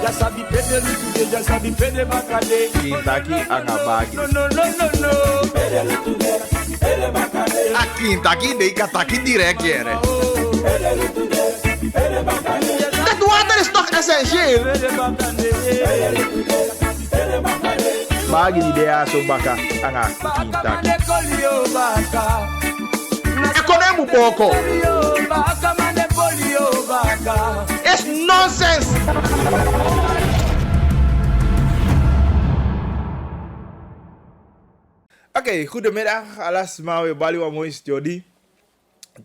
Ya sabi pede lutude, ya sabi pede bakade. Quintaki angabagi. No, no, no, no, no. Pede lutude, pede bakade. A Quintaki de kataki direct here. Pede lutude, pede bakade. Dat water is toch essentieel? Pede bakade. Pede lutude, pede bakade. Bagi di dea so baka anga Baka Quintaki. mane kolio baka. Ekonemu boko. Baka mane kolio baka. It's nonsense. Oké, goedemiddag. Alas mawe bali wa mooi study.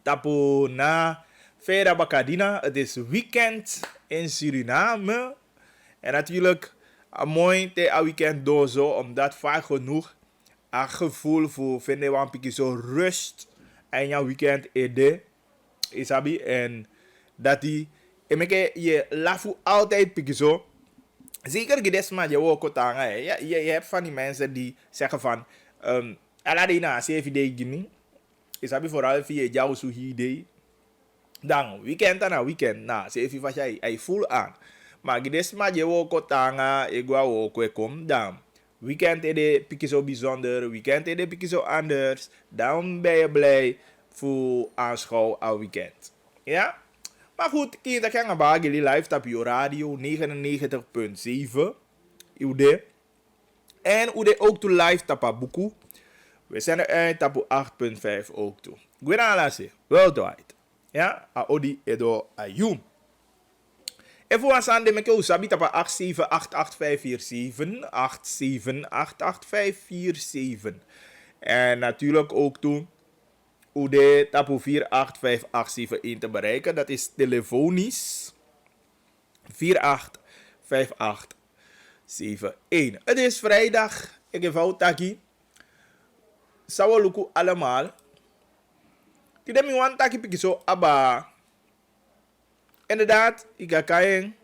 Tapo na Vera Bacadina. Het is weekend in Suriname. En natuurlijk een mooi te a weekend door zo. Omdat vaak genoeg een gevoel voor vinden we een beetje zo rust. En jouw weekend ede. Isabi. En dat die. En je lafu altijd beetje zo. Zeker gedes maar je ook tanga. Je hebt van die mensen die zeggen van. Aladina, CVD gini. Isabi vooral via jouw suhide. Dan weekend na weekend. Na, CVD was jij full aan. Maar gedes maar je ook tanga. Ik wou ook kom. Dan. Weekend is pikje zo bijzonder. Weekend is pikje zo anders. Dan ben je blij voor aanschouw aan weekend. Ja? Maar goed, kita kan gaan jullie live op je radio 99.7. Ude. En ude ook toe live op Buku. We zijn eruit op 8.5 ook toe. Gwenalase, worldwide. Ja? Aodi edo ayum. En voor ons aan de meke usabi tapa 878847. En natuurlijk ook toe de tapu 48587 te bereiken. Dat is telefonisch 485871. Het is vrijdag. Ik heb fout taki. Sawaluku allemaal. Tidak mi wan taki piki so aba. Inderdaad, ik ga kijken.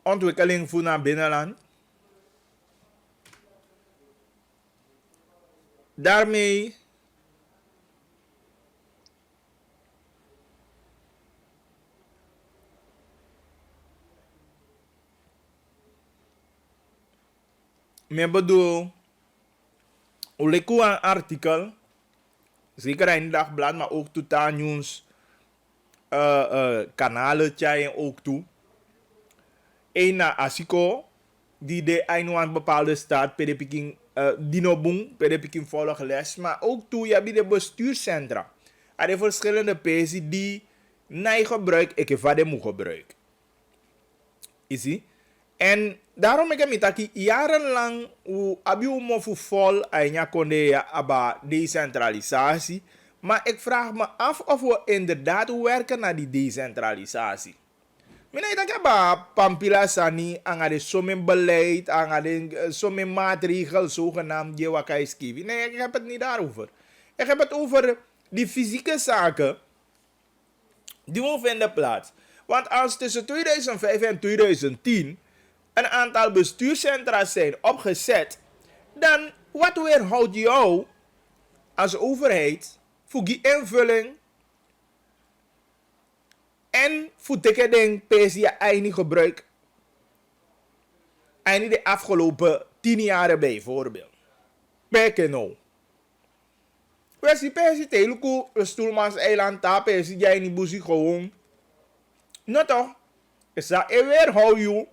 Ontwikkeling voor naar binnenland. Daarmee men bedoel, leku een artikel, zeker in het dagblad, maar ook totaal nieuws, kanalen en ook toe. Een na Asiko, die de een bepaalde staat, pedepiking, dinobung, pedepiking volgen les, maar ook toe, je hebt de bestuurscentra. Er zijn verschillende pezi die niet gebruik, ik heb de moe gebruik. Is ie? En daarom ik heb ik jarenlang abiumo voor vol en konde ja aba decentralisatie. Maar ik vraag me af of we inderdaad werken naar die decentralisatie. Mina ita aba pampila sani aan de sommige beleid, aan de sommige maatregelen zogenaamd die wakai skivi. Nee, ik heb het niet daarover. Ik heb het over die fysieke zaken die vinden plaats. Want als tussen 2005 en 2010 een aantal bestuurscentra's zijn opgezet, dan wat weerhoudt jou als overheid voor die invulling en voor de pensie eigen gebruik en de afgelopen 10 jaar bijvoorbeeld. Bekeno. We zien pensie teluku stoelmans eiland daar pensie jij niet boezie gewoon. Nou toch? Is dat weerhoudt jou?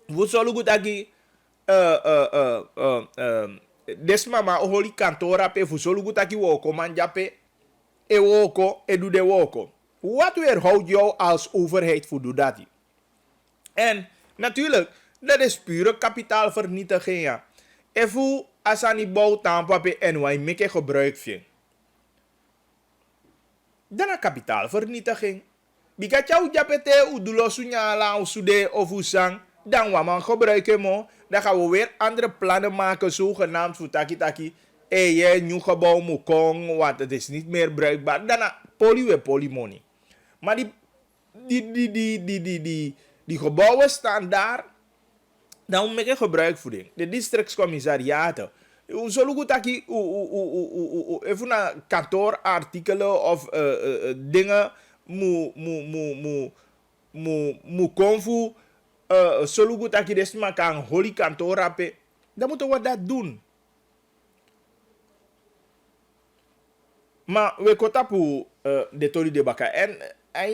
We zullen goed agi desma ma oholi kantora pe fu zullen goed agi woko man jape e woko e doe de woko. Wat weerhoudt jou als overheid voor doe dat? En natuurlijk, dat is pure kapitaalvernietiging. Ja. En voor als aan die bouwtampa pe en wij meke gebruik van. Dan is kapitaalvernietiging. Bika jou japete udulo sunyala usude of usang. Dan wat man gebruiken mo. Dan gaan we weer andere plannen maken, zogenaamd voor taki-taki. Je nieuw gebouw moet komen, want het is niet meer bruikbaar. Dan polymoney. Maar die gebouwen staan daar. Dan make gebruik voeding. De districtscommissariaten. Zullen goed dat je even naar kantoorartikelen of dingen moet konfu. Zullen goed dat je dus maar kan holy kantoor rapen. Dan moeten we dat doen. Maar we kotapu de toli de baka. En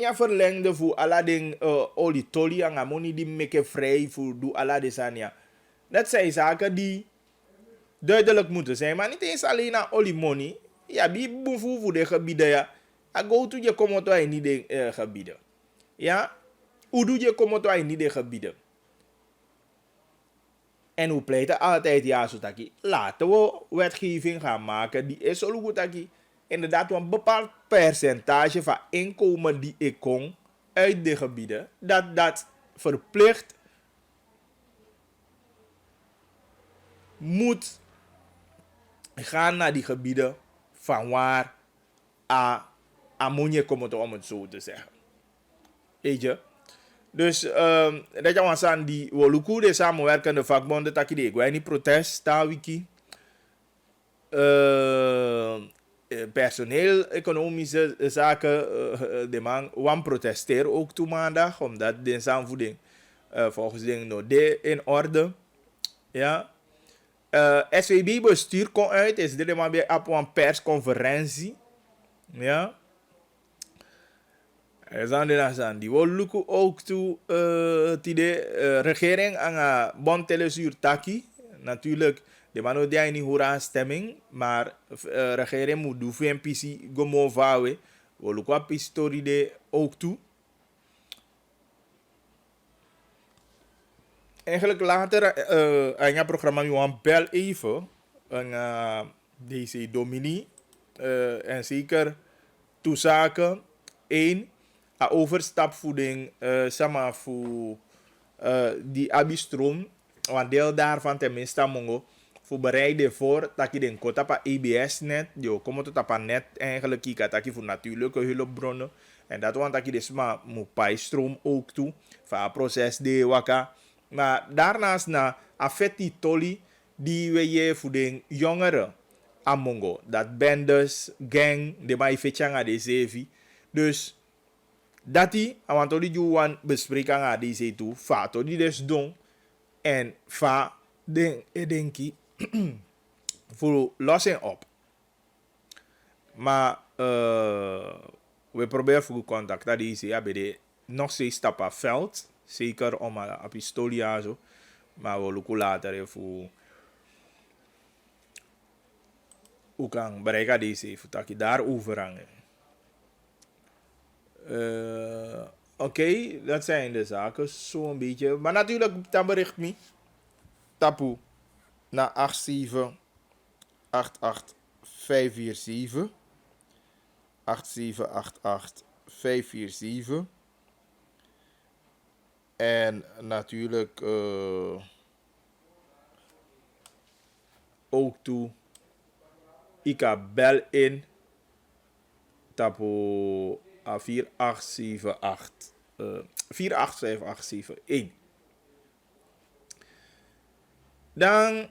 ja verlengde voor alla den oli toli en amoni die make vrij voor do alla de sania. Dat zijn zaken die duidelijk moeten zijn. Maar niet eens alleen naar oli money. Ja, die boeven voor de gebieden. Ja. Go to je komoto in niet de gebieden. Ja. Hoe doe je komoto in niet de gebieden? En hoe pleiten altijd ja zo taki. Laten we wetgeving gaan maken die is zo goed taki. Inderdaad een bepaald percentage van inkomen die ik kom uit de gebieden, dat verplicht moet gaan naar die gebieden van waar ammonie komt, om het zo te zeggen. Weet je? Dus dat je was aan die woluku de samenwerkende vakbonden taki de ik protest daar wiki. Personeel, economische zaken, de man wan protesteer ook toe maandag, omdat de samenvoeding volgens de no de in orde. Ja. SVB bestuur kon uit, is dit maar weer op een persconferentie. Ja. Er zijn er aan die wil lukken ook toe de regering aan bondtelesuur taki. Natuurlijk. De man die niet horen stemming, maar regering moet doen voor NPC gomo vawe. We lopen op historie de ook toe. Eigenlijk later in het programma Johan bel even en deze Domini en zeker toezaken. 1. Overstapvoeding sama voor die abistroom. Want deel daarvan tenminste mongo. Voor bereiden voor dat je den kota pa EBS net, die komen tot op net eigenlijk kika dat je voor natuurlijke hulpbronnen en dat want dat je dus maar moet pijstroom ook toe van het proces de waka. Maar daarnaast na affectie toli die we je voor de jongeren amongo dat bendes gang de mai fechanga de zevi. Dus dat die want die juan bespreken aan deze toe fa to die dus doen en fa den edenki voor lossing op. Maar we proberen voor contact dat is ja bij nog steeds stappen veld, zeker om een pistolia zo, maar we lukken later voor hoe kan bereiken deze voor dat je daar overhangen. Oké, dat zijn de zaken zo'n beetje, maar natuurlijk dan bericht me tapu naar 8788547 8788547 en natuurlijk ook toe ik bel in tapu 4878 485871. Dan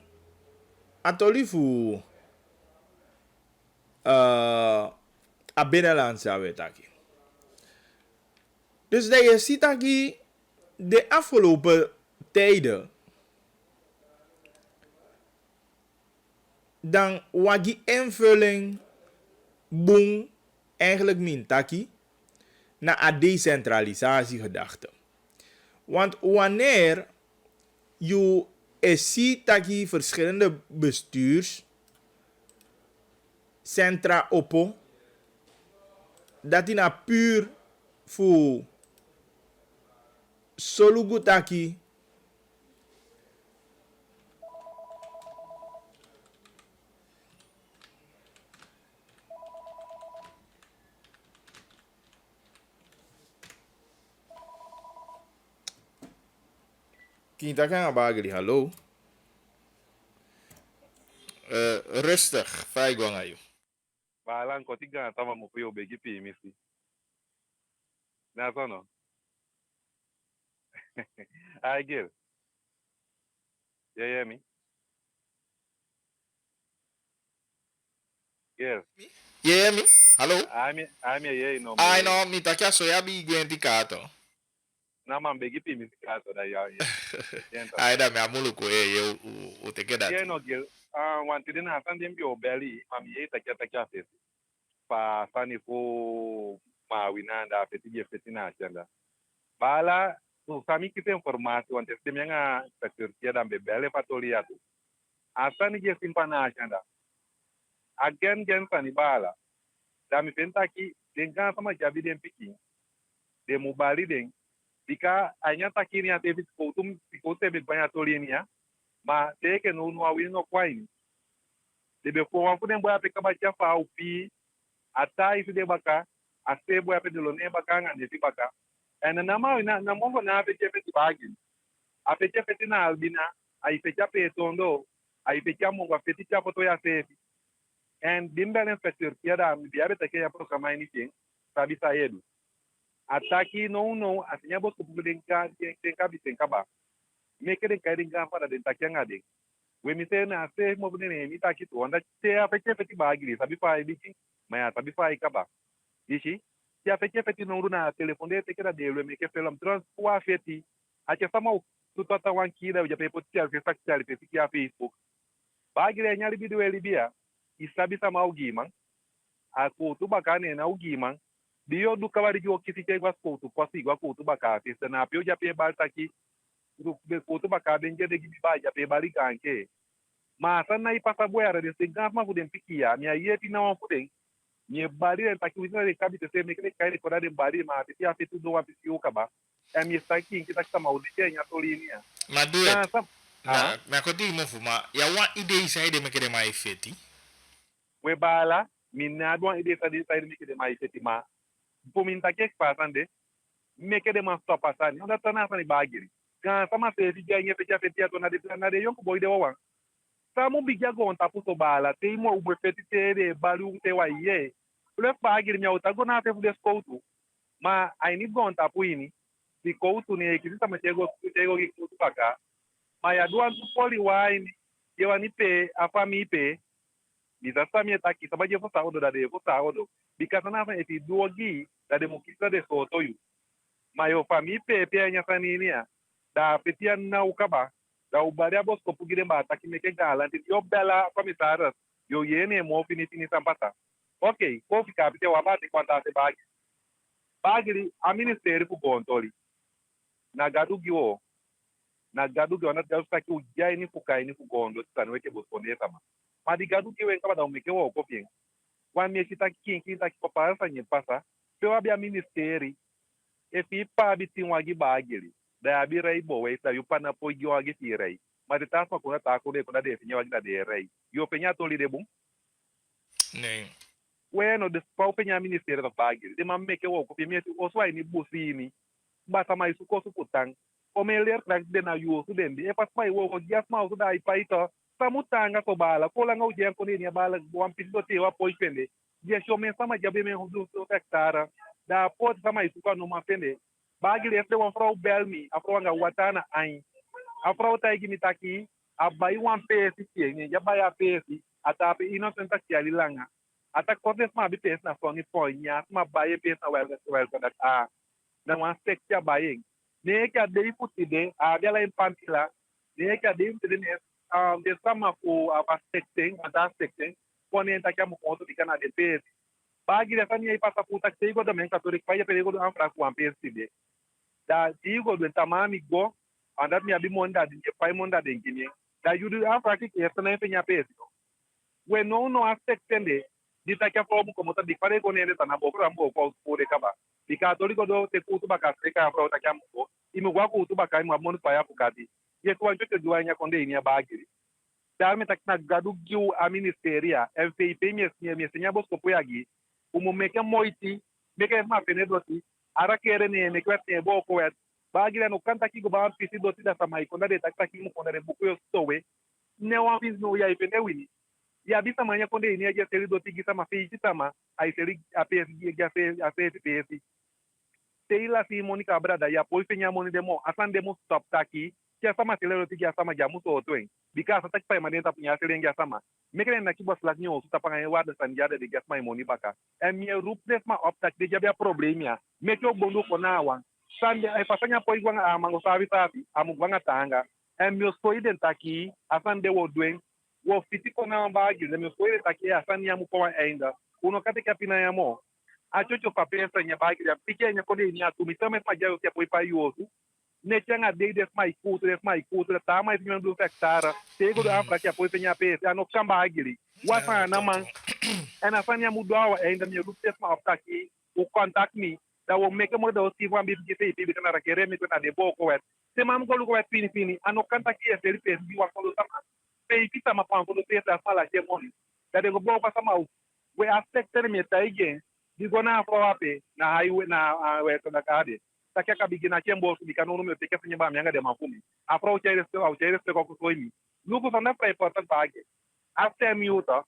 atolifu a binnenlandse wetaki. Dus dat je ziet dat de afgelopen tijden dan wagi invulling boom eigenlijk mintaki naar a decentralisatie gedachte. Want wanneer je ziet dat je verschillende bestuurscentra oppo, dat die na puur voor solugutaki Kita kan bageli, hallo. Rustig, fai gong ayo. Balang kotiga tama mo puyo begi pi misi. Na sono. Ay gel. You hear me? Yes. You hear me? Hello? I'm here, no. I know, me takia so ya bi gwentikato. Na man begi pi mi kaso da ya. Ai da me amuluko ye o teke that. Yeah, no gil. Want to na san dem bio belly, am ye takia face. Pa sani ko ma winanda feti je feti na agenda. Bala so sami kita informasi want tem nga security da be bele patolia tu. Asani je simpana agenda. Again sani bala. Da mi penta ki denga sama jabi dem piki. De mobali den bika anya takini ya tevi koutum pikote be banya tolinia ma teke no no awi no kwaini de be ko wan fuden boya pe kaba chafa upi ata isu de baka ase boya pe de lo ne baka nga ne baka ena na ma na mo na pe chefe ti bagi a pe chefe ti na albina ai pe chape tondo ai pe chamo kwa pe ti chapo to ya se and bimbel inspector kiada mi biabe take ya pro kama anything sabi sa yedu ataki no asinya bos kupudenka denka bisenka ba meke den kai denka fara den takyanga de we mi se na se mo bune mi taki to onda te a feke feti ba gili sabi fa ibiki maya sabi fa ikaba ishi ti a feke feti no runa telefone te kera de le meke felam trans kwa feti a che sama tu tota wan kida u jape poti al festa kali pe fiki a Facebook ba gili nyali bidu elibia isabi sama ugiman a ko tu bakane na ugiman Dio do cavalo de oki fiquei com as couto, posso igual couto bacate, se na pio já pe balta aqui, do couto bacate, em dia de que vai já pe balicanque. Mas na aí passa boera, de se gama fudem piquia, minha ia pina uma fudem. Minha barriga tá aqui, o de cabe de ser, me que cai de cora de barriga, mas se a feito do apicio caba. É minha está aqui, que tá com mal de tinha tolinia. Madue. Na koti mo fuma, ya wa ide isa ide me kede mai feti. We bala, minha do ide sa de me que de mais feti ma. Puminta que passando me que de uma stop passando não tá nada de bagiri kan sama se fi ganha fecha fetia to na de yonko boy de wawan samu bigya go on tapu to bala te mo ube feti te de balu te wa ye le bagiri mi auta go na te fu desconto ma ai ni go on tapu ini di koutu ne que sama chego que kutu paka ma ya duan tu poli wine ye wani pe afami pe bizasa mi taki sabaje fo sa odo da de fo sa odo bikasa na fa eti duogi da de mukisa de soto yu mayo fami pepe anya saninia da petia na ukaba da ubaria bos ko pugire ba taki meke galanti yo bela komisaras yo yene mo finitini sampata okay ko fika pite wa bati kwanta se bagiri a ministério ku gontoli na gadugi na gadu taki ujai ni fukai ni fugondo tanweke bos poneta ma di gadugi we kaba da meke wo ko pien wa mi kita kinki taki papa sa pasa pe wa bia ministério e fi pa biti wagi bagili da abi rei bo we ta yupa na po gi wagi ti rei ma de ta ko na ta ko de ko da de fi wagi da de rei yo penya to li de bum Ne. bueno de pa penya ministério da bagili de ma meke wo ko pe mi o so ai ni busini ba ta mai su ko su putang o me ler tra de na yu su den de e pas mai wo ko gas ma su dai pa ito samutanga ko bala ko la ngau je ko ni bala wan piso te wa po ipende je show me sama jabe me hudu so hectara da pot sama isso quando uma pende bagli este one frau belmi afro nga watana ai afro tai gimi taki abai one pesi ni ya bai a pesi ata pe innocent taki alilanga ata cortes ma bi pesi na foni ponya ma bai pesi na wel ka da na one sec ya bai ne ka dei putide a dela in pantila ne ka dei putide ne de sama ko a secting ata secting pone taki mo ponto di kana de pesi bagi da fani ai passa puta que igual também católico pai perigo do amfra com PSD da digo do tamami go andat mi abi monda de pai monda de ngini da yudu amfra que esta na empenha peso we no aspectende di ta que fomo como ta di pare con ele ta na bokra mbo ko pure kaba di católico do te putu baka ka afra ta kamo e mo gwa ko tu baka mo mon pa ya pukati ye ko anjo te duanya konde ini bagiri da me ta na gadu giu a ministeria FPP mi senya bos ko poyagi umu meke moiti meke ma penedoti ara kere ne meke wete bo ko wet bagira no kanta ki go ba pisi doti da samai konda de takta ki mu konda de buku yo stowe ne wa bis no ya ipende wini ya bisa manya konde ni aja seri doti gisa ma fi sama ai seri apes ya se PS teila si monica brada ya poi penya moni demo asan demo stop taki kia sama tele ti kia sama jamu so twing because atak pa manenta punya tele ngia sama mekere na kibos lak nyo su tapanga e wada san jada de gas mai moni baka e mi rupnes ma optak de jabia problemia metyo bondu konawa sande ay pasanya po igwang amango sabi sabi amugwanga tanga e mi so identaki afande wo dwen wo fiti kona bagi de mi so identaki afani amu ko ainda uno kate kapina yamo achocho papensa nya bagi ya pike nya kode ni atumitame pa jayo ke poi pa yosu ne changa de des mai kutu ta mai tinha do hectara tego do afra que apoio tinha pe ano kamba agili wasa na man ena fanya mudawa ainda me lupa ma opta aqui o contact me da o make mo do si wan bi te bi kana rakere mi kana de boko wet se mam ko lu ko wet fini ano kanta ki e feli pe bi wa ko sama pe pita ma pa ko pe ta fala ke mo da de go boko sama we aspect me ta igen di gona afro ape na highway na we to da kade takia kabigina chembo bikano no peke fanya ba myanga de mafumi afro chere ko soimi luko sana pra important bage after miuta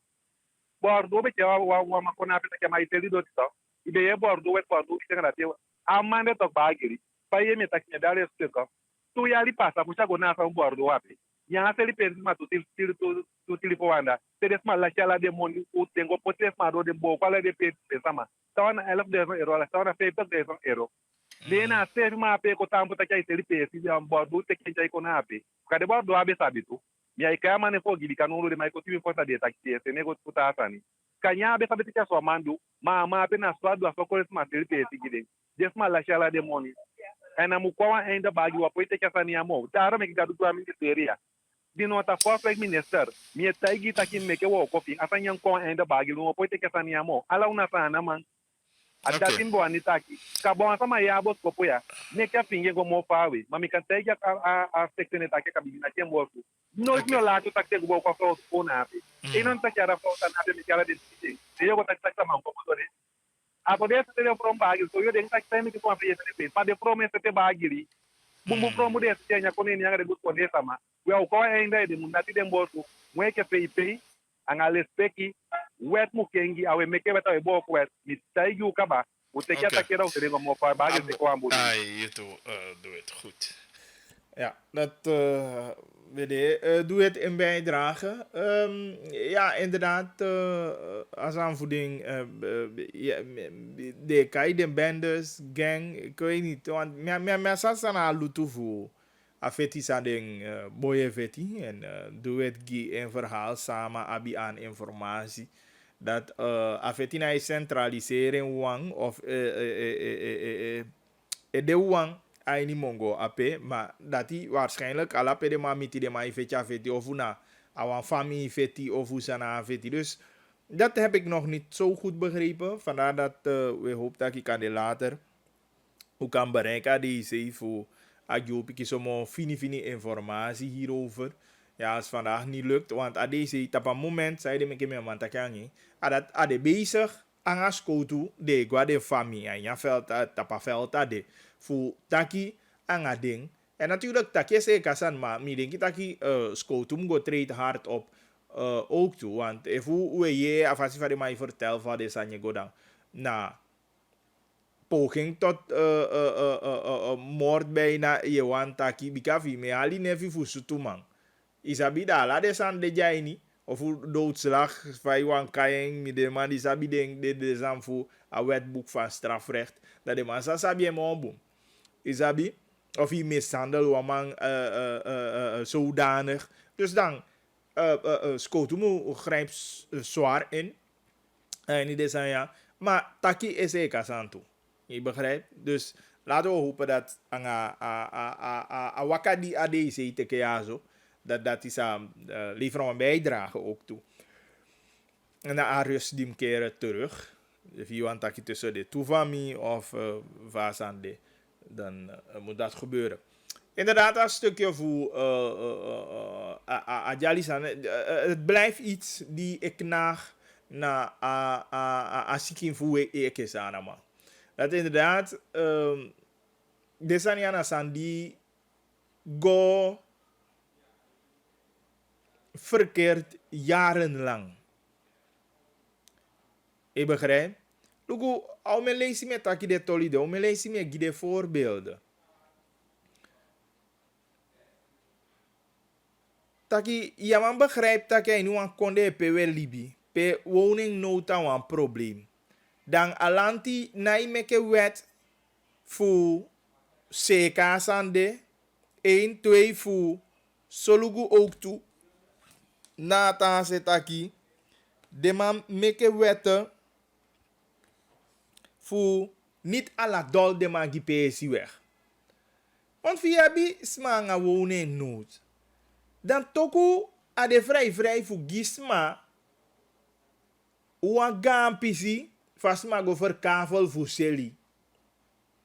bordo be chawa wa makona pe takia mai teli do tito ibe ye bordo we bordo kitanga na tewa amande to bagiri pa ye me takia dale steko tu ya li pasa mucha gona fa bordo wapi nya teli pe ma tu til po wanda tedes ma la chala de moni u tengo potes ma do de bo kwala de pe sama tawana elf de euro la tawana pe de euro Lena se ma pe ko tampo ta kai teli pe si am bordo te kai ko na pe ka de bordo abe sabitu mi ai ka mane fo gibi kanulu de mai ko timi porta de taxi se nego puta asani kanya abe sabitu ka so mandu ma pe na swadu afo ko ma teli pe si gide desma la chala de moni ena mu kwa ainda bagi wa poite ka sani amo tara me gadu kwa mi teria dino ta for like minister mi taigi takin me ke wo ko fi asanya ko ainda bagi lu poite ka sani amo ala una sana man adatin bo anitaki ka bon sama ya bos ko poya ne ka finge go mo fawe mami kan tege a sektene take ka bigina ke mo su no mi la to take go ko ko na api e non ta kara fo ta na be mi kala de tite e yo go tak tak ma ko do de a ko de te from bagi so yo de tak time ki ko afi te pa de from te bagi bumbu from de te nya ko ne nya de ko de sama we ko ainda de mun nati de mbosu mwe ke pe anga lespeki wet mu kengi awe meke beta e boko wet mi taigi ukaba utekia takera uterengo mo pa bagi te ko ambu je doe het goed. Ja, dat doe het in bijdrage. Ja, inderdaad, als aanvoeding, de kai, de bendes, gang, ik weet niet, want mijn sasana lutufu, afeti sa ding, boye veti, en doe het gi een verhaal samen, abi aan informatie, dat afeti na centralisering wang, of de wang, aini mongo ape maar dat hij waarschijnlijk alape de mamiti de mai fetja feti of una awan familie feti of usana feti. Dus dat heb ik nog niet zo goed begrepen. Vandaar dat we hopen dat ik kan de later hoe kan bereiken deze voor agjopi somo fini informatie hierover. Ja, als vandaag niet lukt, want aan deze tapa moment zei de meke me man takangi adat ade bezig angas kotu de guade familie en ja veld tapa veld ade voor taki anga ding. En natuurlijk taki se kasan maar mi denk taki skotum go treed hard op ook toe, want if we je afasi van de mij vertel van de sanje godang na poging tot moord bijna je want taki bikafi me ali nefi fusutu man isabi da la de san de jaini of doodslag van Johan Kajing, met de man die sabi de zamfu a wetboek van strafrecht, dat de man sabi hem omboom. Isabi, of hij mishandel een man zodanig. Dus dan, Skotumu grijpt zwaar in. En die zeggen ja, maar taki is eka santu. Je begrijpt? Dus laten we hopen dat a wakadi ade se te keazo. Dat is leveren een bijdrage ook toe. En dan Arius die keren terug. If je want dat je tussen de Tuvami of Vasande, dan moet dat gebeuren. Inderdaad, een stukje voor Adjalisan. Het blijft iets die ik naag naar Asikin voor ik is aan man. Dat inderdaad, Desaniana Sandi go verkeerd jarenlang. Je begrijpt? Lugu, al me lees me taki de tolide, al me lees me gide voorbeelden. Taki, ja man begrijpt dat jij nu aan konde pe wel libi. Pe woning nota een probleem. Dan alanti na meke wet voor CK sande. 1, 2 voor solugu ook toe. Na ta se taki. De man meke wetten voor niet alla dol de man gipesi weg. Want via bi smanga woning nood. Dan toku a de vrij voor gisma. Wan gampisi fasma go verkavel voor seli.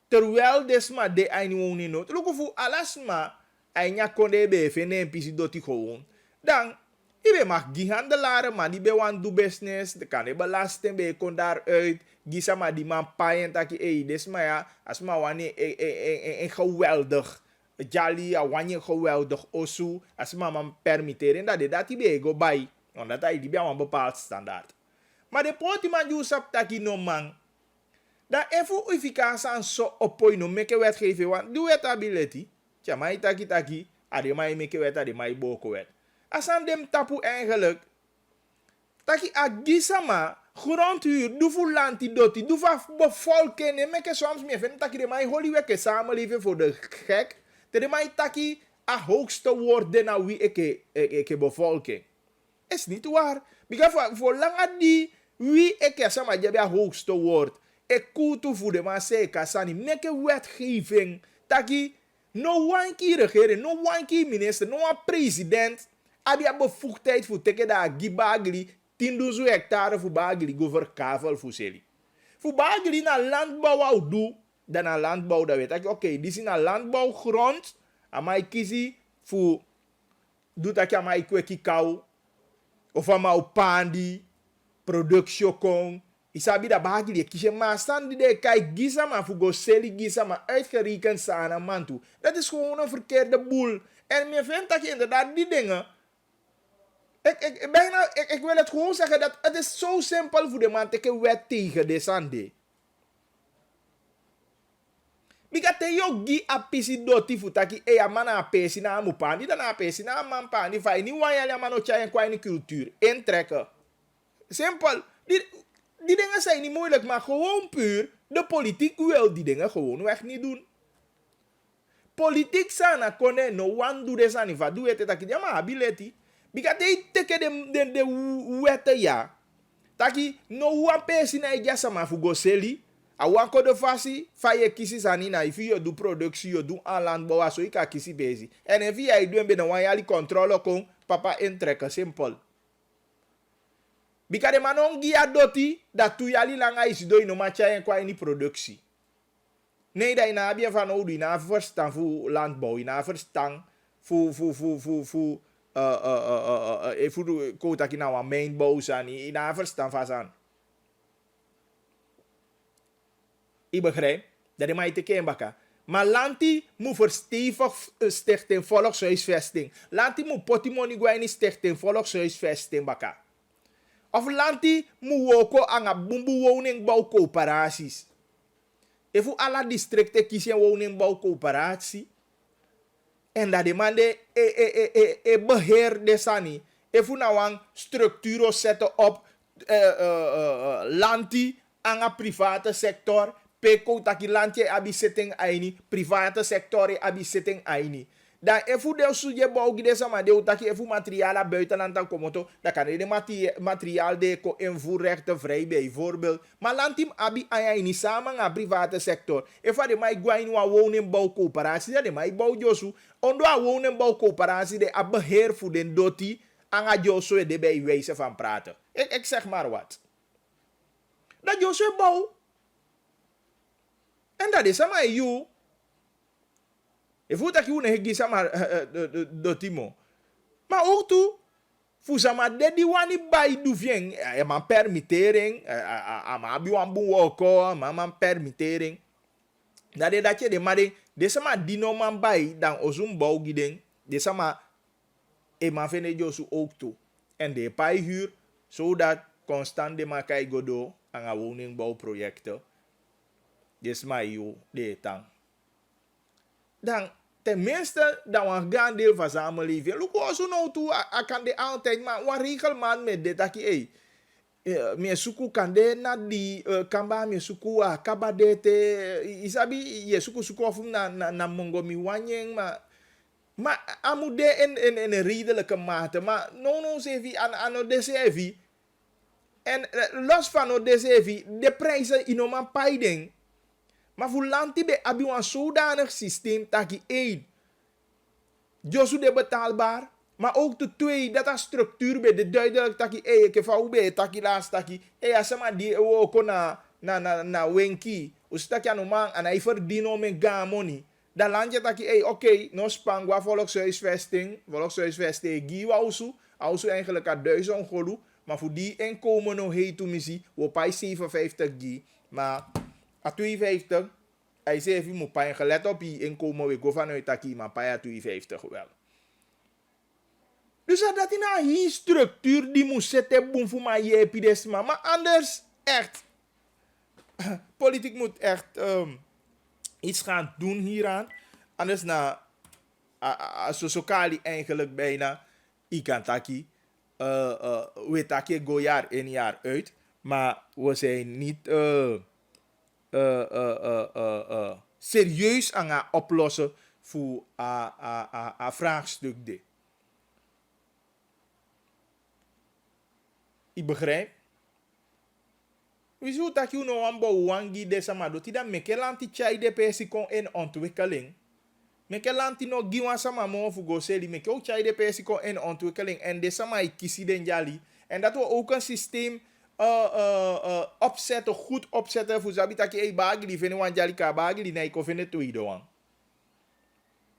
Terwijl desma de ein woning nood. Luko voor alasma anya konde be fene pisi doti gewoon. Dan ibe mag gihandelaren maar die be wan do business. De kan de belasting be kon daaruit. Gisama die man paaien taki desma ja asma wanneer een geweldig jali a wanneer geweldig osu asma man permitteren dat die be go bij. Omdat hij die be een bepaald standaard. Maar de poti man ju sap taki no man. Dan even efficace aan so opoi no meke wetgeving want do wet ability. Tja mai taki ade mai meke wet ade mai boko wet. Asan dem tapu eigenlijk taki agisama grondhuur doe voor landidoti doe voor bevolking en meke soms meer vinden taki de mai holy weke samenleving voor de gek. De mai taki a hoogste woord na wie eke bevolking. Is niet waar. Because voor lang die wie eke sama jabe a hoogste woord. Ik kutu voor de man say kasani meke wetgeving taki no one ki regering, no one ki minister, no one president abi a bevoegdheid voor teke da gibagli 10.000 hectare voor bagli go verkavel voor seli. Voor bagli na landbouw au do, dan na landbouw dat weet ik oké, dis is na landbouwgrond, amai kisi voor doet dat amai kweki kou of amai pandi production kon. Isabi da bagli e kishe maar stand de kai gisama voor go seli gisama uitgerekend sana mantu. Dat is gewoon een verkeerde boel. En me vindt dat je inderdaad die dingen. Ik wil het gewoon zeggen dat het is zo simpel voor de man te wet tegen de sande. Bigate yo gi apisi doti futaki e amana apesi na amupandi dan apesi na amampandi fa ni wanyali amano chayen kwa ni cultuur intrekken. Simpel. Die dingen zijn niet moeilijk, maar gewoon puur de politiek wil die dingen gewoon weg niet doen. Politiek sana kone no one do this ani va do it taki jama ability. Bika they take de wete ya. Taki no one person na ija sama fugo seli. A wanko de fasi fa ye kisi sani na if you do production you do aan landbouw so ika kisi bezi. En if you do be na wan yali controle kon papa intrekken simpel. Bika de manongi adoti dat tu yali langa is do ino macha en kwa ini productie. Nee, dat je na bien van oude, na verstand voor landbouw, na verstand voor kota ki na wa mijnbouw zijn, na verstand van zijn. Ik begrijp dat je mij te kennen baka. Maar lanti moet verstevig stichting volkshuisvesting. Lanti moet potimoni guaini stichting volkshuisvesting baka. Of lanti moet woko anga bumbu woningbouwcoöperaties. Even alle districten kiezen woningbouwcoöperatie. En dat de man de beheer de sani. Even nou een structuur zetten op lanti anga private sector. Peko taki lanti abi setting aini. Private sector abi setting aini. Dan even de suje bouwgi de sama de utaki even materiaal buitenland dan komoto. Dan kan de materiaal de ko invoerrechten vrij bijvoorbeeld. Maar lantim abi ayani samen aan private sector. Even de mij guaini wa woningbouwcoöperatie. Dat de mij bouw josu. Ondo a woningbouwcoöperatie de a beheer voor den doti. Anga josu de bij wijze van praten. Ik zeg maar wat. Dat josu bouw. En dat is sama you. E voelt dat je een hegi sama do timo. Maar ook toe, voor sama dedi wani bij du vien, man permittering, ama bi wan bu woko, man permittering. Dat je de mari, de sama dino man bij dan ozum bouw giden, de sama man vene josu ook toe. En de pai huur, zodat constant de makai godo aan een woningbouwprojecten. Des ma yo de tang. Dan tenminste, dat we een gaan deel van samenleving. Look, also nou toe, kan de altijd, maar wat regelmaat met dit, dat je, me suku kande na di kamba me suku a kabadete isabi ye suku of na mongo mi wanyeng ma amude en redelijke mate maar no sevi ano de sevi en los van no de sevi de prijzen in oma paiding maar voor lanti be abi een zodanig systeem taki één Josu de betaalbaar maar ook de twee, dat is structuur bij de duidelijk taki, ik heb van bij taki laatst taki, asama die ook na wenki, ustaki anoman en hij verdient met money. Dan landje taki, oké, no spangwa volkshuisvesting, giwa also eigenlijk a 1000 golu, maar voor die inkomen no heet to misi, we pay 57 gi, maar a 52, hij zegt je moet pay gelet op je inkomen we go vanuit taki, maar pay a 52 wel. Dus dat in een structuur die moet zetten boem voor mij je epidesma. Maar anders echt. Politiek moet echt iets gaan doen hieraan. Anders na zo kali eigenlijk bijna ikantaki. We taki go jaar in jaar uit. Maar we zijn niet serieus aan het oplossen voor een vraagstuk dit. Ik begrijp. Wieso dat je nou aan bouw wangi desa maar doet dat meke lanti chai de pesi kon in ontwikkeling. Meke lanti no giwan sama mo fu go seli meke ook chai de pesi kon in ontwikkeling en desa maar kisi den jali. En dat we ook een systeem opzetten, goed opzetten voor zabi dat je bagli vene wan jali ka bagli na iko vene tweede wan.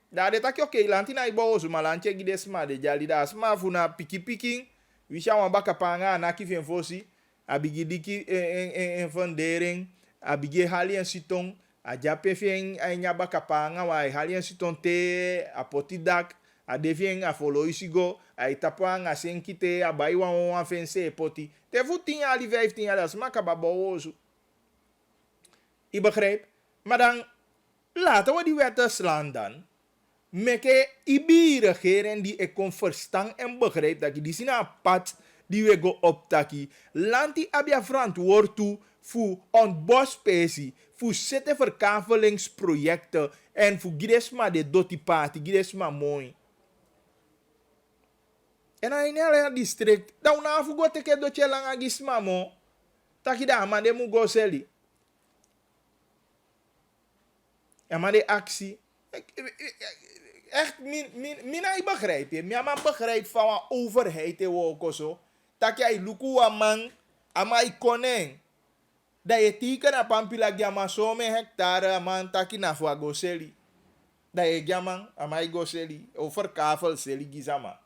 Daar de tak oké lanti na ibo zo maar lanti gides maar de jali da asma fu na piki. We gaan baka panga na ki ven fosi abigi diki en fundering abigi hali en siton a jape fen anya baka panga wa hali en siton te a potidak a devien a follow isigo a itapanga senkite a bai wan fense poti te futin ali 15 jaar das maka babozo. I begrijp, maar dan laten we die wetten slaan dan. Meke ibi regering die ik kon verstaan en begrijp dat je die zin een pad die we go optaki. Lanti abia verantwoord toe voor ontbosspecie, voor zette verkavelingsprojecten en voor gidesma de doti party, gidesma mooi. En dan in hele district, dan na voor go teke doche lang agisma mo, taki da amade mu go seli. Amade actie. Echt, mina begrijp je. Mijn begrijpt van een overheid ook zo. Dat jij luku a man, amai koning. Dat je tika na pampila gyama some hectare man taki na fwa goseli. Dat je gyama amai goseli over kavel seli gizama.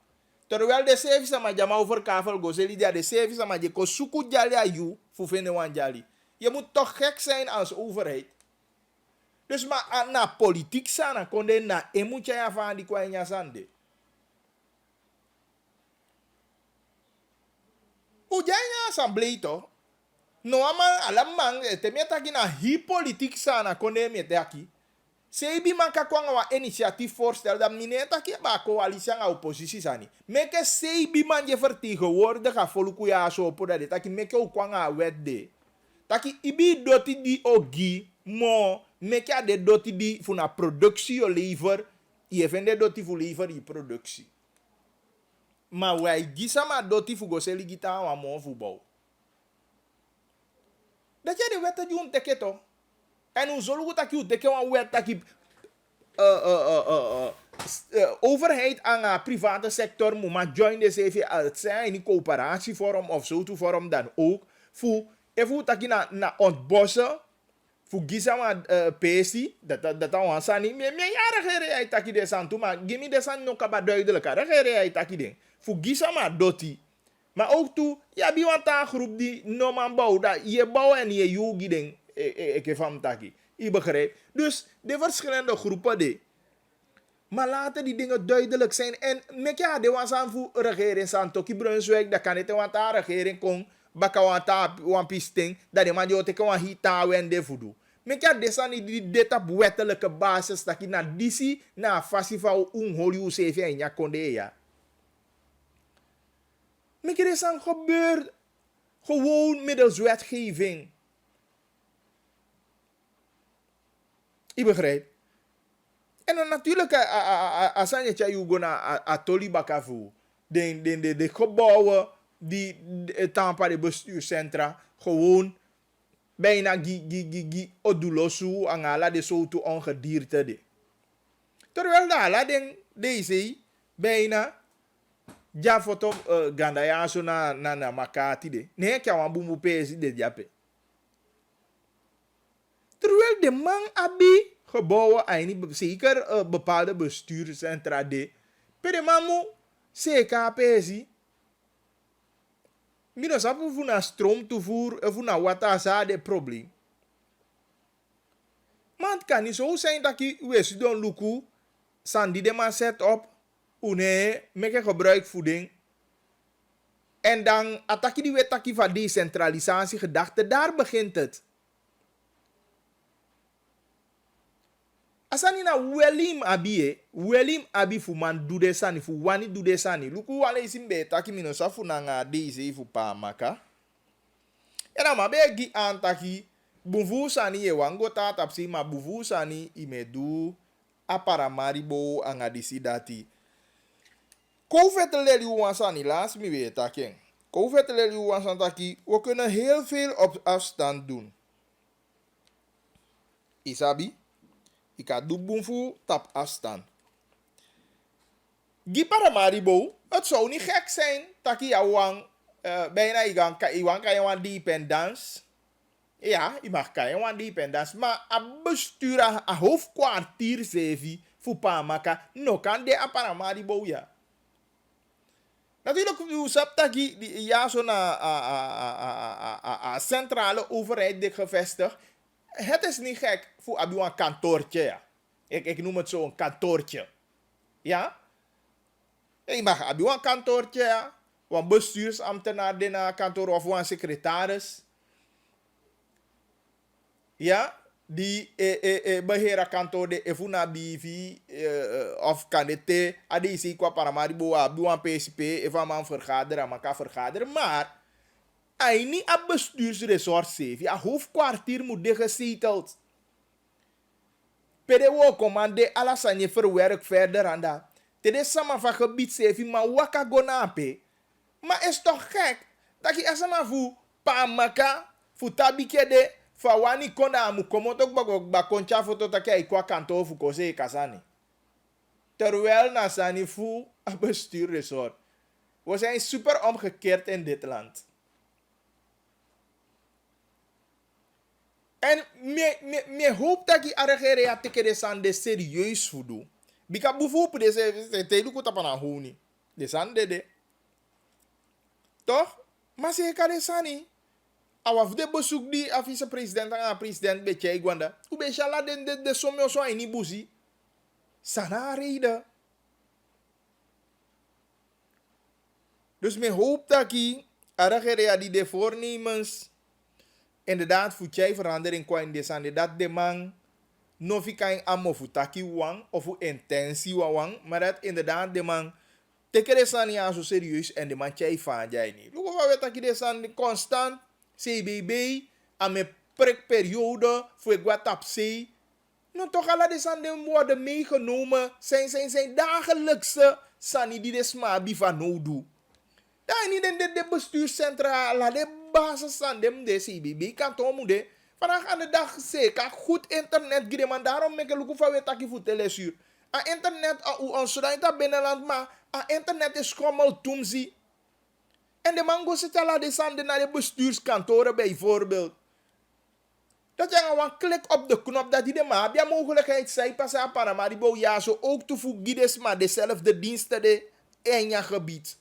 Terwijl de service ama gyama over kavel goseli dia de service ama je kosuku jali ayu fufene wan jali. Je moet toch gek zijn als overheid. Dus maar na politiek sana konde na emucha ya van die kwa nya sande. Ujanya assemblee to. No ama alamang temeta ki na hi politiek sana konde metaki. Sebi man ka kwanga wa initiatief voorstel dat mineta ki ba coalitie nga oppositie sani. Meke sebi man je vertegenwoordiger voluku ya so poda de taki meke o kwanga wet de. Taki ibi doti di ogi mo meke a de doti di voor na productie o lever, je vende doti voor lever je productie. Maar wij gisama doti voor goseli gita wa mo voetbal. Dat je de wette doen teke to. En hoe zullen we dat je teke wan wet dat je overheid aan de private sector moet maar join de CV uit zijn in een coöperatievorm of zo vorm dan ook voor even dat je na ontbossen voor gisama pesi dat aan sani me ja regere dat je de san toe maar gimme de san no kaba duidelijk regere dat je ding voor gisama doti maar ook toe ja bi want een groep die no man bouw dat je bouw en je yogi ding ik van taki je begrijpt dus de verschillende groepen de maar laten die dingen duidelijk zijn en mek ja de was aan voor regering Santoki Brunswijk dat kan niet want regering kon baka want wan pisting dat de man jo te kan hita wende voodoo Men kan desani di data wettelijke basis dat je na disi na festival unholi useve en ja konde ja. Men kan desan gebeurt gewoon middels wetgeving. Je begrijpt? En dan natuurlijk, als je je naar Tolibakavu, de gebouwen, die Tampa de bestuurscentra, gewoon bijna odulosu, en ala de soorten ongedierte de. Terwijl daar, deze, bijna, ja foto gandaya so na makati de. Nee, kya wan bumbu pesi de jape. Terwijl de man abi gebouwen eigenlijk zeker bepaalde bestuurscentra de. Per de mamu zeker pesi. Mino sapu funa stroom toevoer funa water de probleem. Maar het kan niet zo zijn dat je wees don luku sandi de man set op. Une make gebruik voeding. En dan attackie die wet van decentralisatie gedachte, daar begint het. Asani na welim abi fu man do de sani fu wani do de sani. Luku wale isimbe taki mino safu na nga deze fu pa maka. Ena mabe gi antaki buvu sani ye wango ta tapsi ma buvu sani imedu aparamaribo anga disi dati. Kouveteleli wansani laatst mi weer taking. Kouveteleli wansantaki, we kunnen heel veel op afstand doen. Isabi, ik ga doen tap afstand. Gipara maribo, het zou niet gek zijn dat je wang bijna iwan kan je wan dependance. Ja, je mag kan je wan dependance, maar a bestuur a hoofdkwartier zevi voor Pamaka, no kan de apara maribo ja. Natuurlijk, u snapt dat je ja zo'n centrale overheid dik gevestigd. Het is niet gek voor een kantoortje. Ja. Ik noem het zo een kantoortje. Ja? Je mag een kantoortje, ja. Een bestuursambtenaar in een kantoor of een secretaris. Ja? Die beheer kantoor de Efuna BV of kanete. Adi isi kwa paramaribo abuan PCP. Even man vergaderen, man kan vergaderen. Maar hij niet een bestuursresort heeft. Ja, hoofdkwartier moet de gezeteld. Pedewo commande alasanje verwerk verder aan dat. Tede sama van gebied heeft, maar waka gonape. Maar is toch gek dat je asama voor Pamaka, voor tabikede, voor wani konda amu komot ook bakoncha foto take ikwa kanto voor kose kasani. Terwijl na sani voor een bestuurresort. We zijn super omgekeerd in dit land. En me hoop dat je arregere ya teke de sande serieus voedo. Bika bufu pu de se te luku tapana honi. De sande de. Toch? Maar ze kan de sani. Awaf de bezoek die a vice-president en president beetje igwanda. Ube shala de somio so ini buzi. Sana reden. Dus me hoop dat je arregere ya die de voornemens inderdaad voor jij verandering qua in deze dat de man no kan amo futaki wang of intentie wang, maar dat inderdaad de man teke de san ja zo serieus en de man jij van jij niet. Look wat weet dat je de san constant CBB aan mijn prikperiode voor wat op zee. Nou toch alle de san de worden meegenomen zijn dagelijkse sani die de smabi van no do. Daar niet in de bestuurscentra la de basis van dem de CBB kan tomu de. Vandaag aan de dag zeker goed internet gire man daarom make luku van wetaki voor telesuur. A internet a u onsuda in dat binnenland maar a internet is schommel tumzi. En de man go zit ala de sande naar de bestuurskantoren bijvoorbeeld. Dat je gewoon klik op de knop dat die de maar ja mogelijkheid zij pas aan Paramaribo ja zo ook te voegen maar dezelfde diensten de in je gebied.